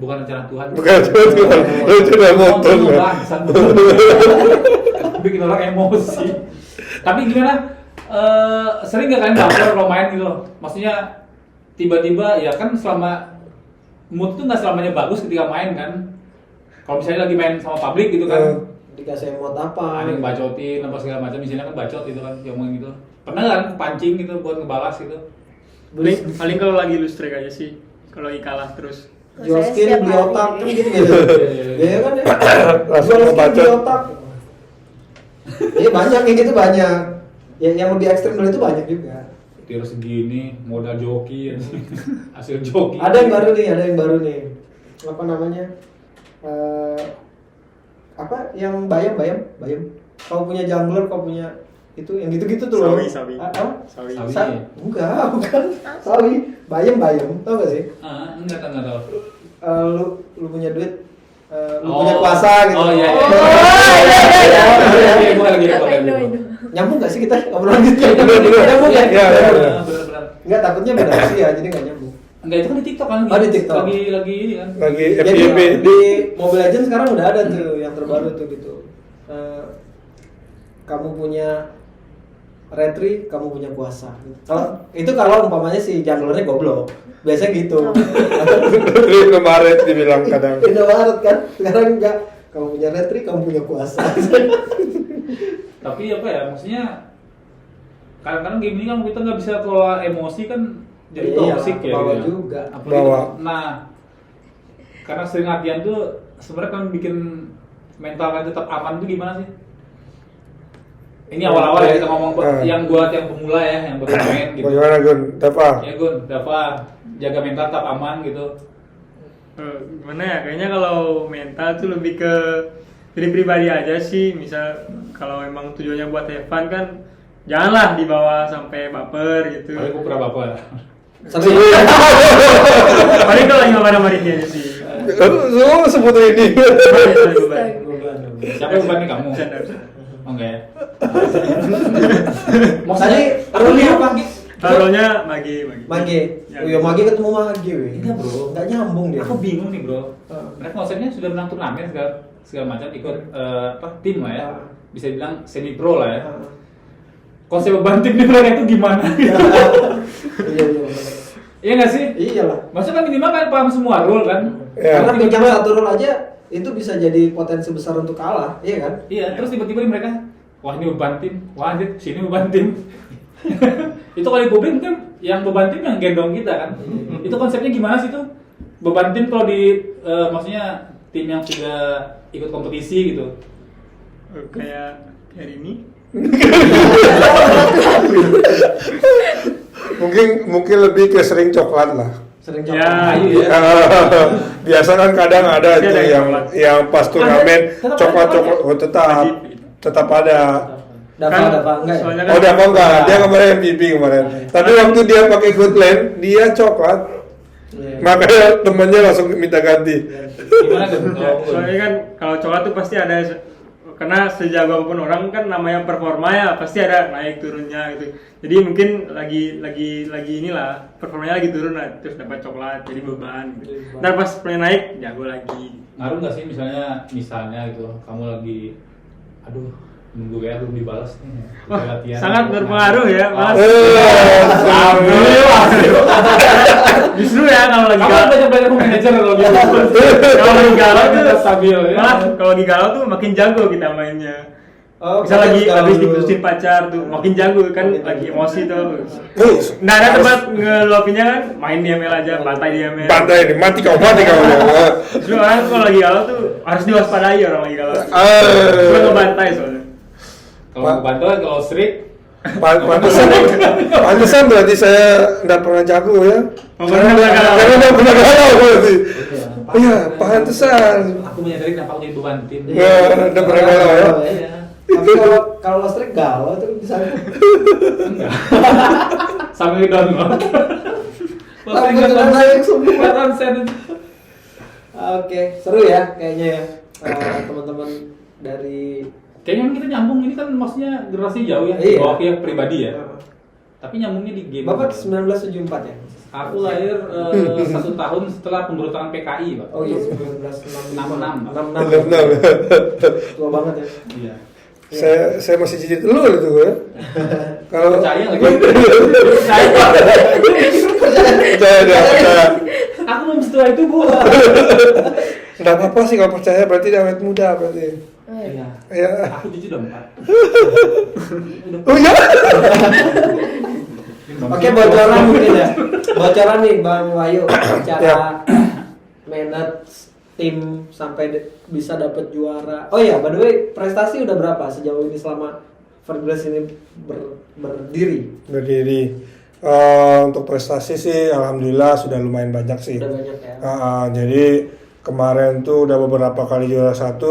bukan rencana Tuhan. Bukan Tuhan, rencana monton lah. Bikin orang emosi. Tapi gimana? Sering nggak kalian baper kalau main gitu loh? Maksudnya tiba-tiba ya kan selama mood tuh nggak selamanya bagus ketika main kan? Kalau misalnya lagi main sama publik gitu kan? Dikasih emot apa? Ada yang bacotin apa segala macam, misalnya kan bacot gitu kan, yang ngomong gitu. Pernah nggak kan pancing gitu buat ngebalas gitu? Paling kalau lagi lu strike aja sih. Kalau lagi kalah terus. Jual Saya skin, setiap beli hari otak kan ini. gitu. Iya kan ya? Langsung Jual skin, ngebacot. beli otak. Iya banyak yang gitu banyak. Yang lebih ekstrim dari itu banyak juga. Tiru segini, modal joki, hasil joki. Ada yang baru nih. Apa namanya? Apa yang bayam? Kau punya jungler, kau punya itu yang gitu-gitu tuh loh. Sawi. Apa? Sawi. Sawi. Bukan. Sawi. Bayam. Tau gak sih? Enggak tahu. Lu punya duit, lu punya kuasa gitu. Oh iya. iya. Gua lagi Apa pakai itu? dulu. Nyambung gak sih kita ngobrolan gitu? Nyambung ya? Iya, benar. Benar. Enggak, takutnya beda sih ya, jadi nggak nyambung. Enggak, itu kan di TikTok kan? Oh, di TikTok. Lagi ini kan. Lagi Jadi FYP. di Mobile Legends sekarang udah ada tuh yang terbaru tuh gitu. Kamu punya retri, kamu punya kuasa. Kalau umpamanya si junglernya goblok, biasanya gitu. Terus kemarin dibilang kadang. Indomaret kan, sekarang enggak. Kamu punya retri, kamu punya kuasa. Tapi apa ya, maksudnya kadang-kadang game ini kan kita nggak bisa kelola emosi kan, jadi Iya, toxic ya. kebawa gitu. juga. Apalagi Bawa. Nah, karena sering latihan tuh sebenarnya kan bikin mental kan tetap aman tuh gimana sih? Ini awal-awal ya kita ngomong yang buat yang pemula ya, yang baru main gitu. Bagaimana Gun? Dava? Ya Gun, Dava, jaga mental tetap aman gitu. Gimana ya? Kayaknya kalau mental tuh lebih ke diri pribadi aja sih. Misal kalau emang tujuannya buat have fun kan, janganlah dibawa sampai baper gitu. Paling gue pernah baper. Sering. Paling kalau lagi mabar sama Ricky aja sih. Lu sebut ini. Siapa yang beban nih kamu? Bercanda. Oh enggak ya? Maksudnya role apa? Taruhnya magi. Mage. Oh iya, Mage ketemu Mage weh. Enggak, bro. Enggak nyambung dia. Aku bingung nih bro. Mereka konsepnya sudah menang turnamen segala macam, ikut tim lah ya. Bisa dibilang semi pro lah ya. Konsep beban tim di mereka itu gimana? Iya. Iya nggak sih? Iyalah. Maksudnya kan minimal kan paham semua rule kan? Ya. Karena pinjam satu role aja itu bisa jadi potensi besar untuk kalah, iya kan? Iya. Terus tiba-tiba mereka, wah ini beban tim, wah ini sini beban tim. Itu kalau di publik kan yang beban tim yang gendong kita kan. Itu konsepnya gimana sih tuh? Beban tim kalau di maksudnya tim yang sudah ikut kompetisi gitu. Kayak hari ini. Mungkin lebih ke sering coklat lah. Sering Ya, coba. Ayu ya. Biasa kan kadang ada Pasti itu ada yang pas turnamen Tetap coklat ada, oh, tetap ada. Dava enggak ya? soalnya Oh, Dava enggak, dia kemarin MVP kemarin. Tapi waktu dia pakai good lane, dia coklat. Iya. Makanya temennya langsung minta ganti. Gimana tuh? soalnya kan kalau coklat tuh pasti ada, karena sejago apapun orang kan namanya performa ya, pasti ada naik turunnya gitu. Jadi mungkin lagi inilah performanya lagi turun lah, terus dapat coklat jadi beban gitu. Ntar pas play naik jago lagi. Ngaruh nggak sih misalnya gitu kamu lagi aduh nunggu WA belum dibalas nih Wah, latihan. sangat berpengaruh ya, Mas. Justru ya kalau lagi Kamu galau, banyak belajar manajer kalau gitu. kalau lagi galau tuh Stabil ya. malah kalau lagi galau tuh makin jago kita mainnya. Oh, Misal lagi galau habis dulu. diputusin pacar tuh makin jago kan, Makin lagi jago. emosi tuh. Oh, Nggak ada tempat ngelopinya kan, main DML aja, bantai DML. Pantai ini, mati kau. Justru orang kalau lagi galau tuh harus diwaspadai orang lagi galau. Cuma ngebantai soalnya. Kalau bantuan kalau strik Pantesan berarti saya nggak pernah jago ya. Oh, pernah galau. Karena nggak pernah galau berarti. Iya, pantesan. aku menyadari kenapa aku jadi beban tim. Nggak pernah galau ya. Iya. Tapi kalau listrik galau itu bisa. Enggak. Sambil download. Langsung naik semua. Konsen. Oke, seru ya kayaknya ya. Teman-teman dari Kayaknya kita nyambung ini kan maksudnya generasi jauh ya, Iya. bawa pihak pribadi ya. Tapi nyambungnya di game. Bapak 1974 ya? Aku lahir 1 tahun setelah pemberontakan PKI, Pak. Oh iya, 1966. 66. 66. Tua banget ya. Iya. Saya masih cicit telur itu ya. Kalau Percaya lagi. percaya. Aku belum setua itu, Bu. Nggak apa-apa sih kalau percaya, berarti awet muda berarti. Iya. Ya. Aku jujur udah 4. Oh ya? Oke, bocoran mungkin ya. Bocoran nih Bang Wahyu Ya. cara manage tim sampai bisa dapat juara. Oh iya, by the way, prestasi udah berapa sejauh ini selama Ferglass ini berdiri? Berdiri. Untuk prestasi sih alhamdulillah sudah lumayan banyak sih. Udah banyak ya. Jadi kemarin tuh udah beberapa kali juara 1,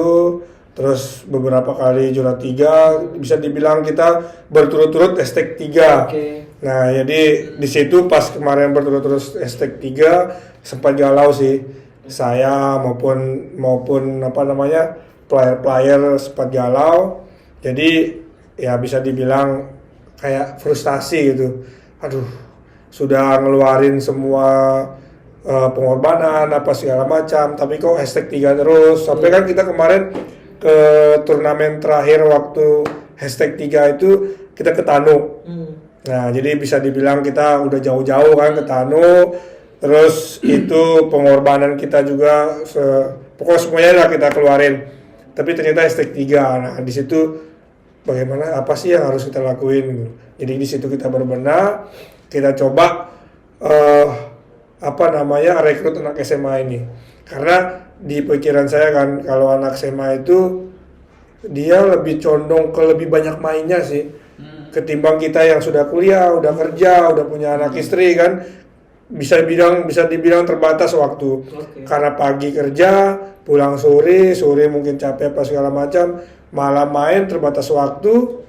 terus beberapa kali juara 3, bisa dibilang kita berturut-turut hashtag 3. Oke. Nah, jadi di situ pas kemarin berturut-turut hashtag 3 sempat galau sih. Saya maupun apa namanya player sempat galau. Jadi ya bisa dibilang kayak frustasi gitu. Aduh, sudah ngeluarin semua pengorbanan apa segala macam, tapi kok hashtag 3 terus. Sampai kan kita kemarin ke turnamen terakhir waktu hashtag 3 itu kita ke Tanu. Nah, jadi bisa dibilang kita udah jauh-jauh kan ke Tanu. Terus itu pengorbanan kita juga pokoknya semuanya lah kita keluarin. Tapi ternyata hashtag 3. Nah, di situ bagaimana, apa sih yang harus kita lakuin gitu. Jadi di situ kita berbenah, kita coba rekrut anak SMA ini. Karena di pikiran saya kan kalau anak SMA itu dia lebih condong ke lebih banyak mainnya sih. Ketimbang kita yang sudah kuliah, udah kerja, udah punya anak istri kan, bisa dibilang terbatas waktu. Oke. Karena pagi kerja, pulang sore mungkin capek apa segala macam, malam main terbatas waktu.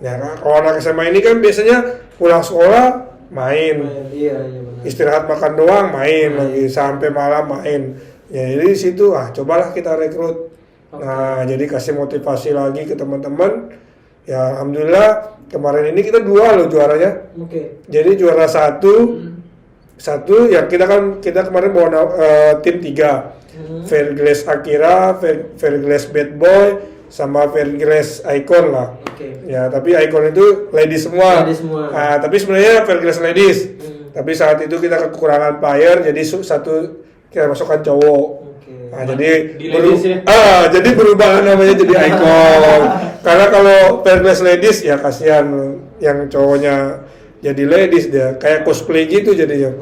Ya kan, kalau anak SMA ini kan biasanya pulang sekolah main, Iya benar. istirahat makan doang main lagi sampai malam main. Ya jadi di situ cobalah kita rekrut. Nah, jadi kasih motivasi lagi ke teman-teman. Ya alhamdulillah kemarin ini kita 2 loh juaranya. Oke. Jadi juara 1 ya kita kemarin bawa tim 3. Fairglass Akira, Fairglass Bad Boy, sama Fairglass Icon lah. Oke. Ya, tapi Icon itu ladies semua. Ladies semua. Nah, tapi sebenarnya Fairglass ladies. Tapi saat itu kita kekurangan player, jadi satu kita masukkan cowok. Oke. Nah, jadi Di ladies ya? jadi berubah namanya jadi Icon. Karena kalau Fairglass ladies ya kasihan yang cowoknya jadi ladies dia, kayak cosplay gitu jadinya.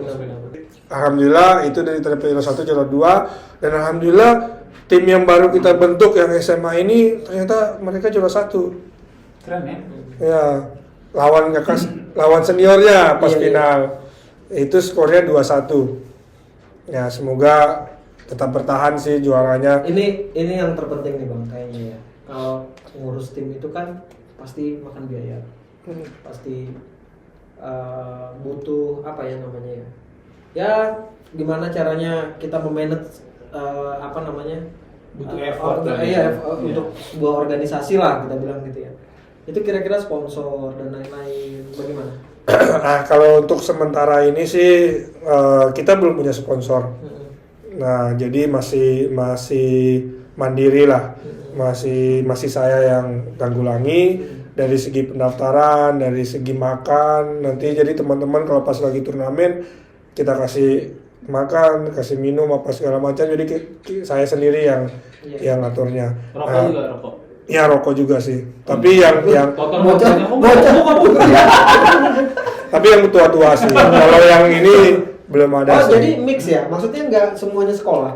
Alhamdulillah itu dari TP juara 1 juara 2 dan alhamdulillah tim yang baru kita bentuk yang SMA ini ternyata mereka juara 1. Keren ya. Ya, lawan seniornya pas Iya, iya. final. Itu skornya 2-1. Ya, semoga tetap bertahan sih juaranya. Ini yang terpenting nih Bang kayaknya ya. Kalau ngurus tim itu kan pasti makan biaya. Pasti butuh apa ya namanya ya. Ya, gimana caranya kita memanage apa namanya? Butuh effort kan. Untuk sebuah organisasi lah kita bilang gitu ya. Itu kira-kira sponsor dan lain-lain bagaimana? Nah, kalau untuk sementara ini sih kita belum punya sponsor. Nah, jadi masih mandiri lah. Masih saya yang tanggulangi dari segi pendaftaran, dari segi makan. Nanti jadi teman-teman kalau pas lagi turnamen kita kasih makan, kasih minum apa segala macam. Jadi saya sendiri yang ngaturnya. Rokok juga rokok. Ya rokok juga sih. Tapi yang tapi yang tua-tua sih. Kalau yang ini belum ada sih. Jadi mix ya? Maksudnya nggak semuanya sekolah?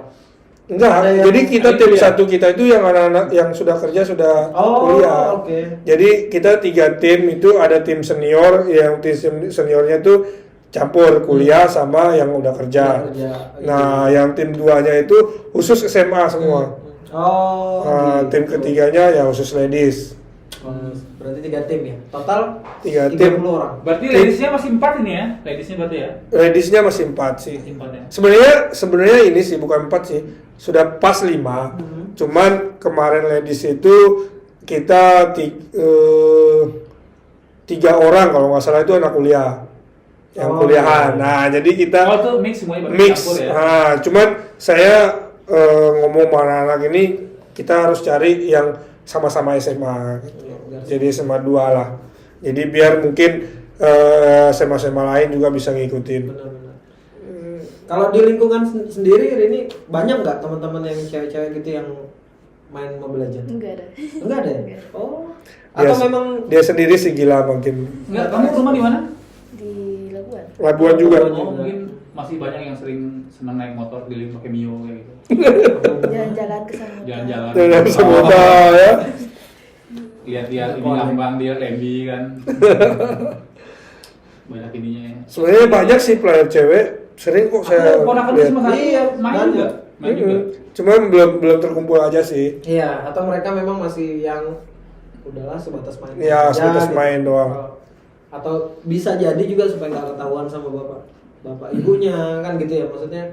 Enggak, Ada yang- jadi kita tim satu kita itu yang anak-anak yang sudah kerja sudah kuliah. Oke. Jadi kita 3 tim itu ada tim senior, yang tim seniornya itu campur kuliah sama yang udah kerja. Nah, yang tim 2-nya itu khusus SMA semua. Oh, Tim ketiganya ya khusus ladies. Berarti 3 tim ya? Total 3 30 tim. orang. Berarti ladiesnya masih 4 ini ya? Ladiesnya berarti ya? Ladiesnya masih 4 sih. Masih 4 ya? Sebenarnya ini sih bukan 4 sih. Sudah pas 5. Cuman kemarin ladies itu kita 3 orang kalau nggak salah itu anak kuliah. Yang kuliahan. Nah, jadi kita Oh, itu mix semuanya berarti mix. campur ya? Nah, cuman saya ngomong sama anak-anak ini kita harus cari yang sama-sama SMA. Jadi SMA 2 lah. Jadi biar mungkin SMA-SMA lain juga bisa ngikutin. Benar-benar. Kalau di lingkungan sendiri ini banyak nggak teman-teman yang cewek-cewek gitu yang main Mobile Legends? Enggak ada. Enggak ada. Enggak. Oh. Atau memang dia sendiri sih gila mungkin. Enggak, kamu rumah di mana? Di Labuan. Labuan juga. Oh, mungkin masih banyak yang sering senang naik motor keliling pakai Mio kayak gitu. Jalan-jalan ke sana. Jalan-jalan. Dan semoga ya. Lihat-lihat ini lambang dia Lembi kan. Banyak ininya ya. Sebenarnya banyak sih player cewek. Sering kok saya Ponakan lihat. cuma satu Iya, main banyak. juga. Main juga. Cuman belum terkumpul aja sih. Iya, atau mereka memang masih yang udahlah sebatas main. Iya, aja sebatas gitu. main doang. Atau bisa jadi juga supaya nggak ketahuan sama bapak ibunya kan gitu ya, maksudnya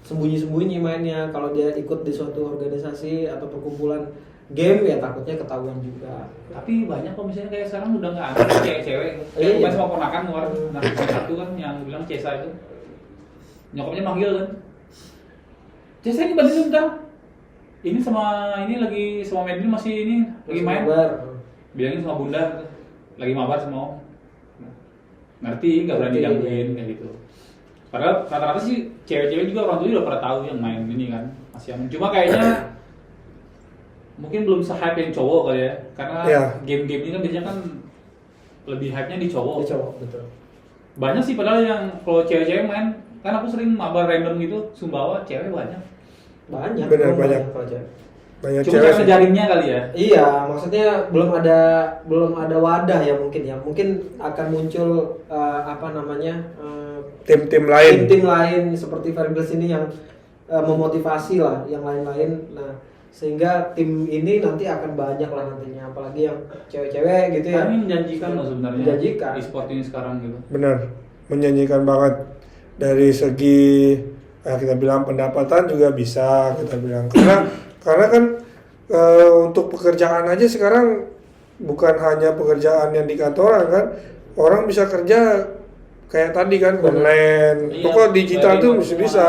sembunyi-sembunyi mainnya. Kalau dia ikut di suatu organisasi atau perkumpulan game ya takutnya ketahuan juga. Tapi banyak kok misalnya kayak sekarang udah nggak ada cewek-cewek. Kayak Iya. kemarin sama ponakan keluar nah, satu kan yang bilang Cesa itu. Nyokapnya manggil kan. Cesa ini bantu sebentar. Ini sama ini lagi sama Medlin masih ini lagi main. Mabar. Bilangin sama bunda lagi mabar sama om. Ngerti, nggak berani Ngerti, gangguin iya. kayak gitu. Padahal rata-rata sih cewek-cewek juga orang tua juga pada tahu yang main ini kan masih aman. Cuma kayaknya mungkin belum se-hype yang cowok kali ya, karena Iya. game-game ini kan biasanya kan lebih hype-nya di cowok. Dia cowok betul. Banyak sih padahal yang kalau cewek-cewek main, kan aku sering mabar random gitu, Sumbawa cewek banyak. Banyak. Benar, memang banyak. kalau cewek. Banyak Cuma cewek cara sih. jaringnya kali ya. Iya, maksudnya belum ada wadah ya mungkin ya. Mungkin akan muncul apa namanya Tim-tim lain. tim-tim lain seperti Fairglass ini yang memotivasi lah yang lain-lain. Nah, sehingga tim ini nanti akan banyak lah nantinya, apalagi yang cewek-cewek gitu ya. Kami menjanjikan loh sebenarnya. Menjanjikan. E-sport ini sekarang gitu. Benar, menjanjikan banget dari segi kita bilang pendapatan juga bisa kita bilang karena kan untuk pekerjaan aja sekarang bukan hanya pekerjaan yang di kantoran kan, orang bisa kerja kayak tadi kan online, Iya, pokoknya digital dari tuh mana mesti semua. bisa.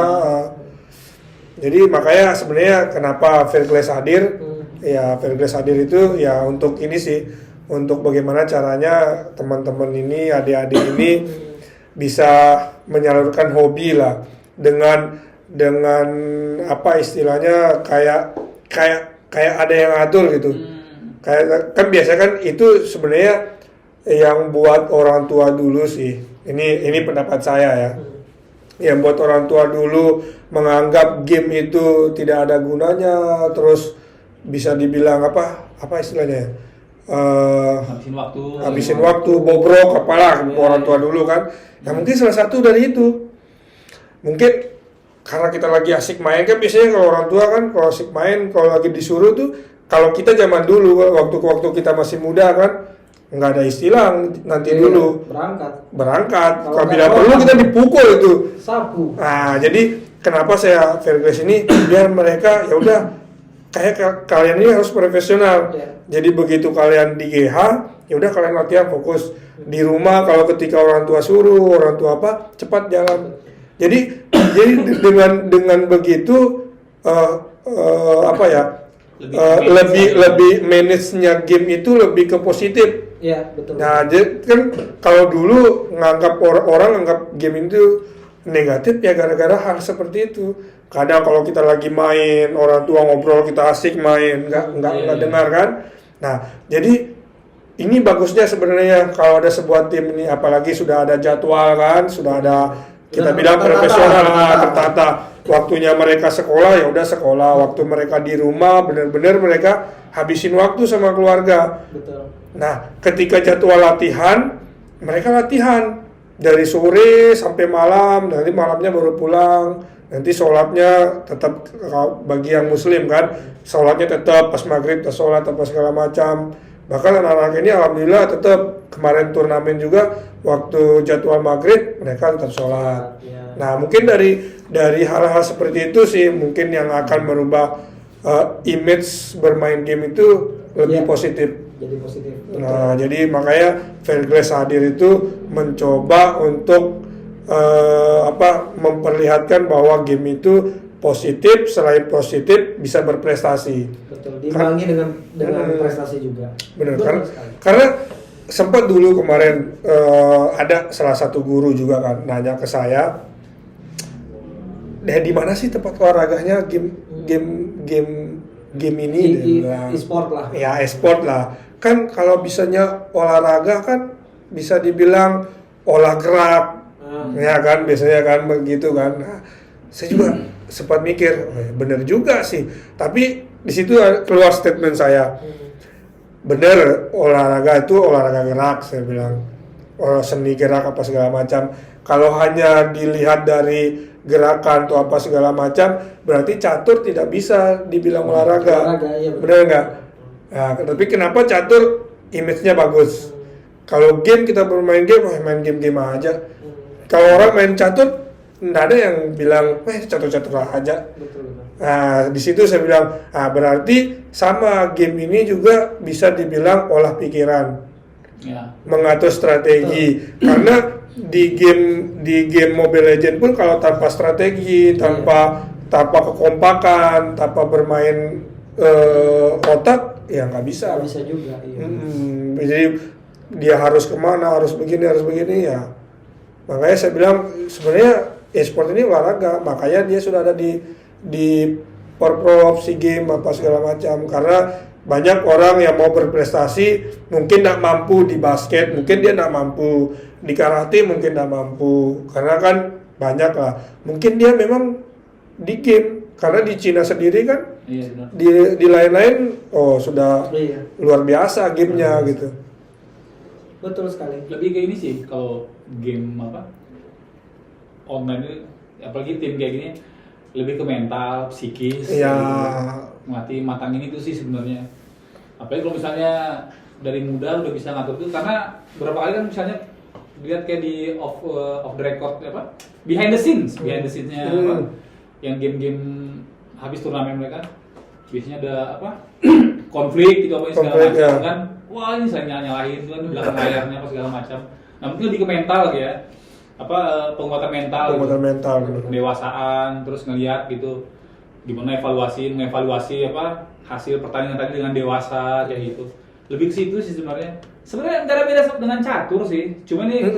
Jadi makanya sebenarnya kenapa Fairglass hadir, ya Fairglass hadir itu ya untuk ini sih, untuk bagaimana caranya teman-teman ini, adik-adik ini bisa menyalurkan hobi lah dengan apa istilahnya kayak ada yang ngatur gitu. Kayak kan biasanya kan itu sebenarnya yang buat orang tua dulu sih. Ini pendapat saya ya. Yang buat orang tua dulu menganggap game itu tidak ada gunanya, terus bisa dibilang apa istilahnya ya? Habisin waktu, bobrok, apalah orang tua dulu kan. Ya mungkin salah satu dari itu. Mungkin karena kita lagi asik main kan, biasanya kalau orang tua kan kalau asik main, kalau lagi disuruh tuh, kalau kita zaman dulu waktu kita masih muda kan, nggak ada istilah nanti dulu berangkat. Kalau bila perlu kita dipukul itu. Sapu. Nah, jadi kenapa saya Fairgrace ini biar mereka ya udah kayak kalian ini harus profesional. Jadi begitu kalian di GH, ya udah kalian latihan fokus di rumah. Kalau ketika orang tua suruh, orang tua apa, cepat jalan. Jadi dengan begitu lebih manage-nya game itu lebih ke positif. Iya, betul. Nah, jadi kan kalau dulu nganggap orang nganggap game itu negatif ya gara-gara hal seperti itu. Kadang kalau kita lagi main, orang tua ngobrol, kita asik main, nggak dengar kan. Nah, jadi ini bagusnya sebenarnya kalau ada sebuah tim ini, apalagi sudah ada jadwal kan, sudah ada kita bilang profesional, tertata. Waktunya mereka sekolah ya udah sekolah, waktu mereka di rumah benar-benar mereka habisin waktu sama keluarga. Betul. Nah, ketika jadwal latihan, mereka latihan dari sore sampai malam, nanti malamnya baru pulang. Nanti sholatnya tetap, bagi yang muslim kan, sholatnya tetap pas maghrib, pas sholat, apa segala macam. Bahkan anak-anak ini alhamdulillah tetap kemarin turnamen juga, waktu jadwal maghrib mereka tetap sholat. Nah, mungkin dari hal-hal seperti itu sih mungkin yang akan merubah image bermain game itu lebih positif. Jadi positif. Nah, jadi makanya Fairgrace hadir itu mencoba untuk memperlihatkan bahwa game itu positif, selain positif bisa berprestasi. Betul. Diimbangi dengan prestasi juga. Benar kan? Karena sempat dulu kemarin ada salah satu guru juga kan nanya ke saya, di mana sih tempat olahraganya game ini? E-sport lah. Ya, e-sport lah. Kan kalau bisanya olahraga kan bisa dibilang olah gerak. Ya kan, biasanya kan begitu kan. Nah, saya juga sempat mikir, bener juga sih. Tapi di situ keluar statement saya. Bener, olahraga itu olahraga gerak, saya bilang. Seni gerak apa segala macam. Kalau hanya dilihat dari gerakan atau apa segala macam, berarti catur tidak bisa dibilang olahraga. Iya, bener nggak? Nah, tapi kenapa catur image-nya bagus? Kalau game, kita bermain game, main game-game aja. Kalau orang main catur, nggak ada yang bilang, catur-catur aja. Betul. Nah, di situ saya bilang, berarti sama game ini juga bisa dibilang olah pikiran, mengatur strategi. Karena di game Mobile Legends pun kalau tanpa strategi, tanpa kekompakan, tanpa bermain otak, ya nggak bisa. Nggak bisa juga. Iya. Jadi dia harus kemana, harus begini ya. Makanya saya bilang sebenarnya e-sport ini olahraga, makanya dia sudah ada di Porprov, SEA Games apa segala macam. Karena banyak orang yang mau berprestasi mungkin tidak mampu di basket, mungkin dia tidak mampu di karate, mungkin tidak mampu karena kan banyak lah. Mungkin dia memang di game, karena di Cina sendiri kan di lain-lain sudah luar biasa gamenya gitu. Betul sekali. Lebih kayak ini sih kalau game online itu, apalagi tim kayak gini lebih ke mental, psikis. Iya. Melatih matangin itu sih sebenarnya. Apalagi kalau misalnya dari muda udah bisa ngatur itu, karena beberapa kali kan misalnya lihat kayak di off the record behind the scenes-nya yang game-game habis turnamen mereka biasanya ada konflik gitu segala macam kan. Wah, ini saya nyalahin tuh di belakang layarnya apa segala macam. Nah, mungkin lebih ke mental ya. Penguatan mental. Pendewasaan, terus ngelihat gitu gimana mengevaluasi hasil pertandingan tadi dengan dewasa kayak gitu. Lebih ke situ sih sebenarnya. Sebenarnya nggak ada beda dengan catur sih. Cuma ini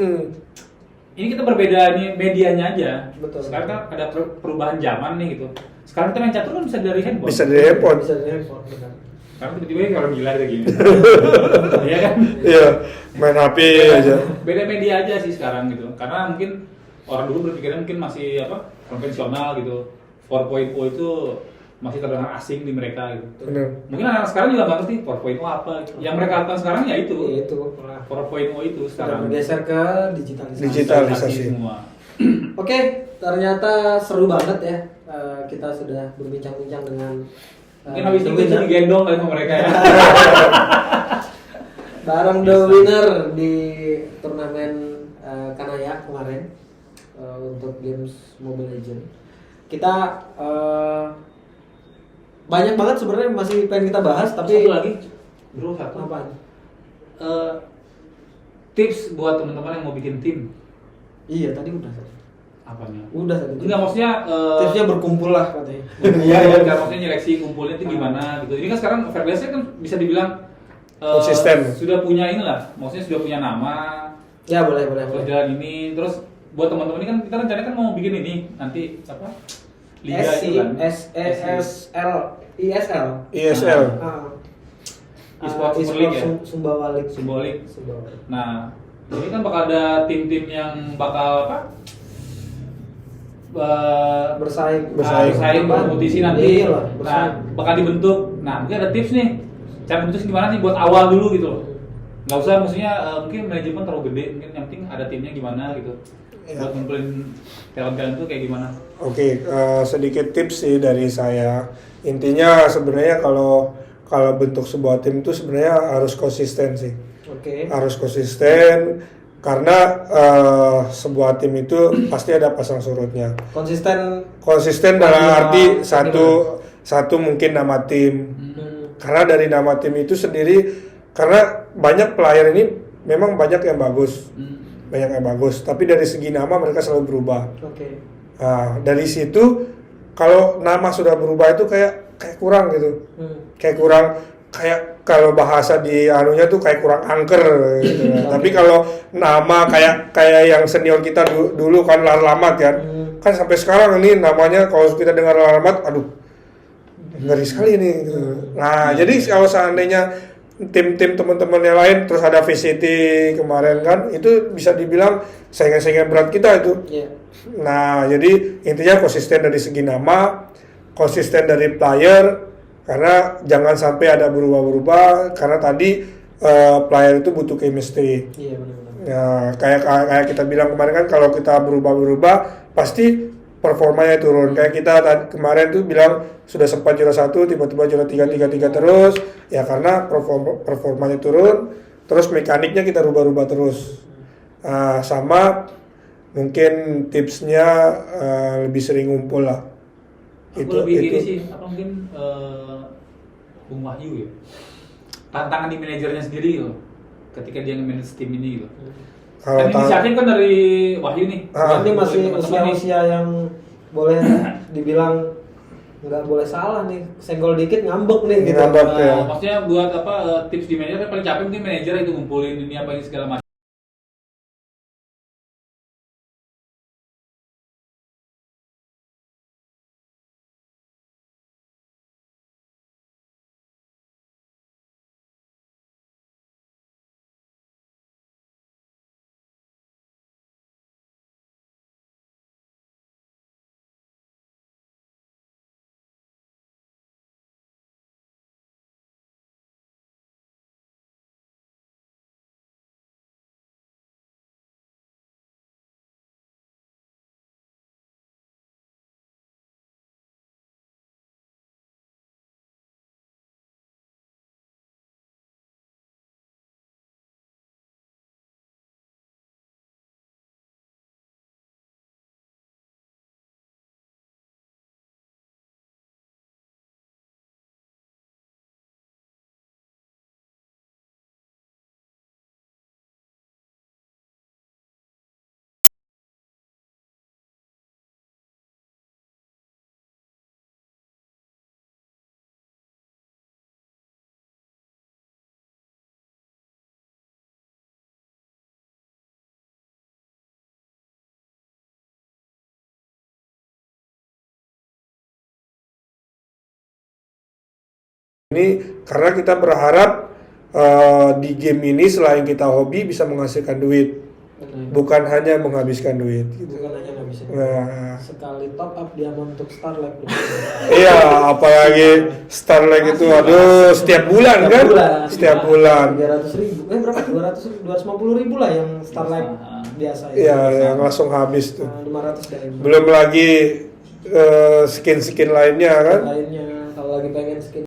kita berbeda nih medianya aja. Betul. Sekarang kan ada perubahan zaman nih gitu. Sekarang kita main catur kan bisa dari handphone. Bisa dari handphone. Benar. Sekarang tiba-tiba orang gila kayak gini. Iya kan? Iya, main HP aja. Beda media aja sih sekarang gitu. Karena mungkin orang dulu berpikirnya mungkin masih konvensional gitu. 4.0 itu masih terdengar asing di mereka gitu. Bener. Mungkin anak sekarang juga nggak ngerti 4.0 apa. Yang mereka lakukan sekarang ya itu. Iya, itu 4.0 itu sudah sekarang. bergeser ke digitalisasi. Digitalisasi. Semua. Oke, ternyata seru banget ya. Kita sudah berbincang-bincang dengan Mungkin habis the itu bisa winner. digendong kali sama mereka ya. Bareng the winner di turnamen Kanaya kemarin untuk games Mobile Legends. Kita banyak banget sebenarnya masih pengen kita bahas, tapi Satu lagi, bro, satu. Apaan? Tips buat teman-teman yang mau bikin tim. Iya, tadi udah. Apanya? Udah tadi. Enggak, maksudnya tipsnya berkumpul lah katanya. Iya, kan maksudnya nyeleksi kumpulnya itu gimana gitu. Ini kan sekarang Fairless kan bisa dibilang Konsisten. sudah punya inilah, maksudnya sudah punya nama, Ya, boleh. terus jalan ini, terus buat teman-teman ini kan kita rencana kan mau bikin ini nanti apa? Liga itu kan. ISL. ISL. E-sport Super League ya? Sumbawa League. Sumbawa League. Sumbawa League. Nah, ini kan bakal ada tim-tim yang bakal apa? Bersaing. Bersaing kompetisi nanti. Iya lah, Nah, bersaing. bakal dibentuk. Nah, mungkin ada tips nih. Cara bentuknya gimana sih buat awal dulu gitu loh. Nggak usah maksudnya mungkin manajemen terlalu gede, mungkin yang penting ada timnya gimana gitu. Iya. Buat ngumpulin talent-talent itu kayak gimana? Oke, sedikit tips sih dari saya. Intinya sebenarnya kalau bentuk sebuah tim itu sebenarnya harus konsisten sih. Oke. Harus konsisten karena sebuah tim itu pasti ada pasang surutnya. Konsisten dalam arti satu mungkin nama tim. Karena dari nama tim itu sendiri, karena banyak player ini memang banyak yang bagus. Banyak yang bagus, tapi dari segi nama mereka selalu berubah. Oke. Nah, dari situ kalau nama sudah berubah itu kayak kurang gitu. Kayak kurang, kayak kalau bahasa di anunya tuh kayak kurang angker gitu. Tapi kalau nama kayak yang senior kita dulu kan Larlamat kan. Kan sampai sekarang ini namanya kalau kita dengar Larlamat, aduh ngeri sekali nih gitu. Nah, jadi kalau seandainya tim-tim teman-teman yang lain terus ada VCT kemarin kan itu bisa dibilang saingan-saingan berat kita itu. Iya. Nah, jadi intinya konsisten dari segi nama, konsisten dari player, karena jangan sampai ada berubah-berubah karena tadi player itu butuh chemistry. Iya, benar-benar. Ya, kayak kita bilang kemarin kan kalau kita berubah-berubah pasti performanya turun. Kayak kita kemarin tuh bilang sudah sempat juara 1 tiba-tiba juara 3 terus ya karena performanya turun, terus mekaniknya kita rubah-rubah terus. Sama mungkin tipsnya lebih sering ngumpul lah. Aku lebih gini sih, apa mungkin Bung Wahyu ya. Tantangan di manajernya sendiri gitu. Ketika dia nge-manage tim ini gitu. Kalau Kan inisiatif kan dari Wahyu nih. Ini masih Teman-teman nih. usia yang boleh dibilang nggak boleh salah nih, senggol dikit ngambek nih gitu. Ngambek, ya. Maksudnya buat apa tips di manajer paling capek mungkin manajer itu ngumpulin ini apa ini segala macam. Ini karena kita berharap di game ini selain kita hobi bisa menghasilkan duit, bukan hanya menghabiskan duit. Gitu. Bukan hanya ngabisin. Nah, Sekali top up dia untuk Starlight. iya, apalagi Starlight itu, aduh, setiap bulan kan? Setiap bulan. 300.000, berapa? 250.000 lah yang Starlight biasa ya. Iya, yang langsung habis tuh. 500 dari Belum lagi skin-skin lainnya kan? lainnya kalau lagi pengen skin.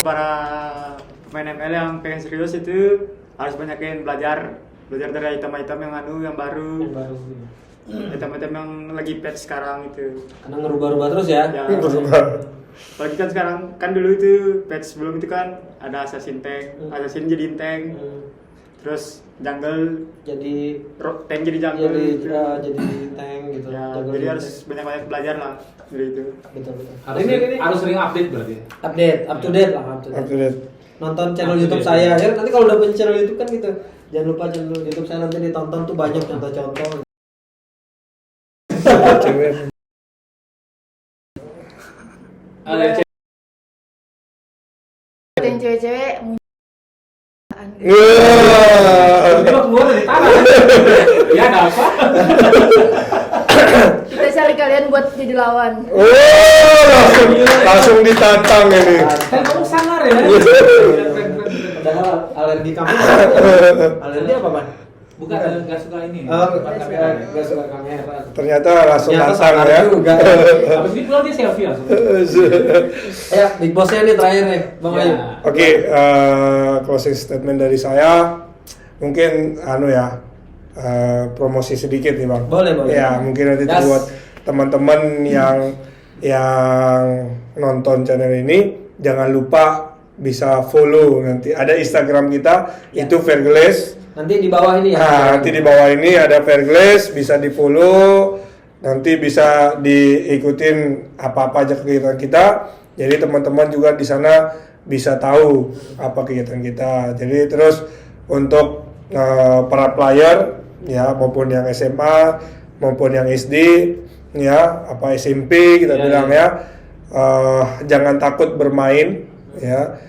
Para pemain ML yang pengen serius itu harus banyakin belajar dari item-item yang baru, item-item yang lagi patch sekarang itu. Karena ngerubah-rubah terus ya. Ya, apalagi kan sekarang kan dulu itu patch sebelum itu kan ada assassin tank, assassin jadi tank, terus jungle Jadi tank jadi jungle gitu. jadi tank gitu. Ya, Jago jadi gitu. harus banyak-banyak belajar lah dari itu. Betul. Harus sering update berarti. Update, up to date lah, up to Up date. to date. Nonton channel Up to YouTube date. saya ya. Nanti kalau udah punya channel YouTube kan gitu. Jangan lupa channel YouTube saya nanti ditonton tuh banyak contoh-contoh. Cewek. Ada Dan cewek-cewek Tiba keluar dari tanah. Ya ada apa? kita cari kalian buat jadi lawan. Langsung ditantang ini. Kan kamu sangar ya. Padahal alergi kamu. Alergi apa, Ban? Bukan nggak suka ini. Oh, Depan kamera. gak suka kamera. Ternyata langsung Ternyata tantang sangar ya. juga. Habis ini pulang dia selfie langsung. Ya, big bossnya nih terakhir nih, Bang Ya. Ayu. Oke, closing statement dari saya mungkin promosi sedikit nih Bang. Boleh. Ya, mungkin nanti Yes. buat teman-teman yang nonton channel ini jangan lupa bisa follow nanti ada Instagram kita Ya. itu Fairglass. Nanti di bawah ini ya. Nah, nanti di bawah ini ada Fairglass, bisa di follow, nanti bisa diikutin apa-apa aja kegiatan kita. Jadi teman-teman juga di sana bisa tahu apa kegiatan kita. Jadi terus untuk para player ya maupun yang SMA maupun yang SD ya apa SMP kita Ya, bilang ya. ya jangan takut bermain ya.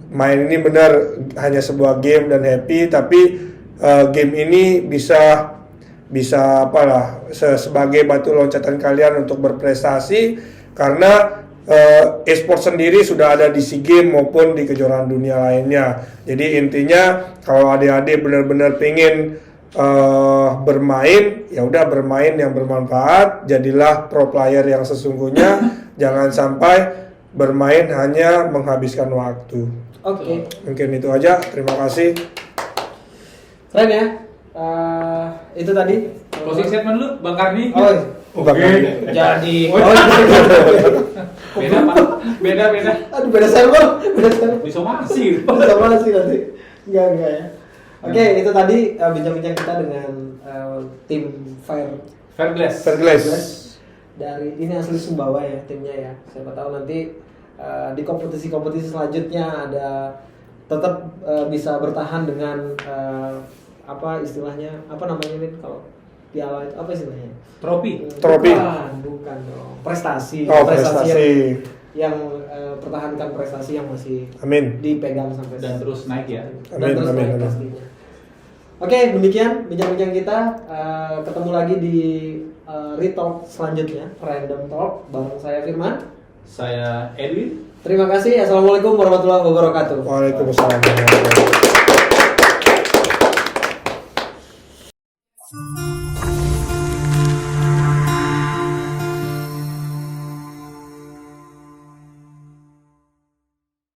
Main ini benar hanya sebuah game dan happy, tapi game ini bisa apalah sebagai batu loncatan kalian untuk berprestasi, karena e-sport sendiri sudah ada di SEA Games maupun di kejuaraan dunia lainnya. Jadi intinya kalau adik-adik benar-benar pengen bermain, ya udah bermain yang bermanfaat, jadilah pro player yang sesungguhnya. Jangan sampai bermain hanya menghabiskan waktu. Oke. Mungkin itu aja. Terima kasih. Keren ya. Itu tadi. Closing statement lu, Bang Karni. Oh, Oke. jadi. Oh, Oh, Beda Pak. Beda. aduh beda server. Beda server. Disomasi. Sama sih nanti. Enggak ya. Oke, itu tadi bincang-bincang kita dengan tim Fairglass. Fairglass. dari ini asli Sumbawa ya timnya ya. Siapa tahu nanti di kompetisi-kompetisi selanjutnya ada tetap bisa bertahan dengan apa istilahnya, apa namanya ini kalau piala itu apa istilahnya? Trofi. Trofi. Bukan dong. Prestasi. Oh, prestasi. yang pertahankan prestasi yang masih Amin. dipegang sampai Dan terus naik ya. Dan Amin, terus amin, naik amin. pastinya. Oke, demikian bincang-bincang kita. Ketemu lagi di Retalk selanjutnya, Random Talk bareng saya Firman. Saya Edwin. Terima kasih. Assalamualaikum warahmatullahi wabarakatuh. Waalaikumsalam.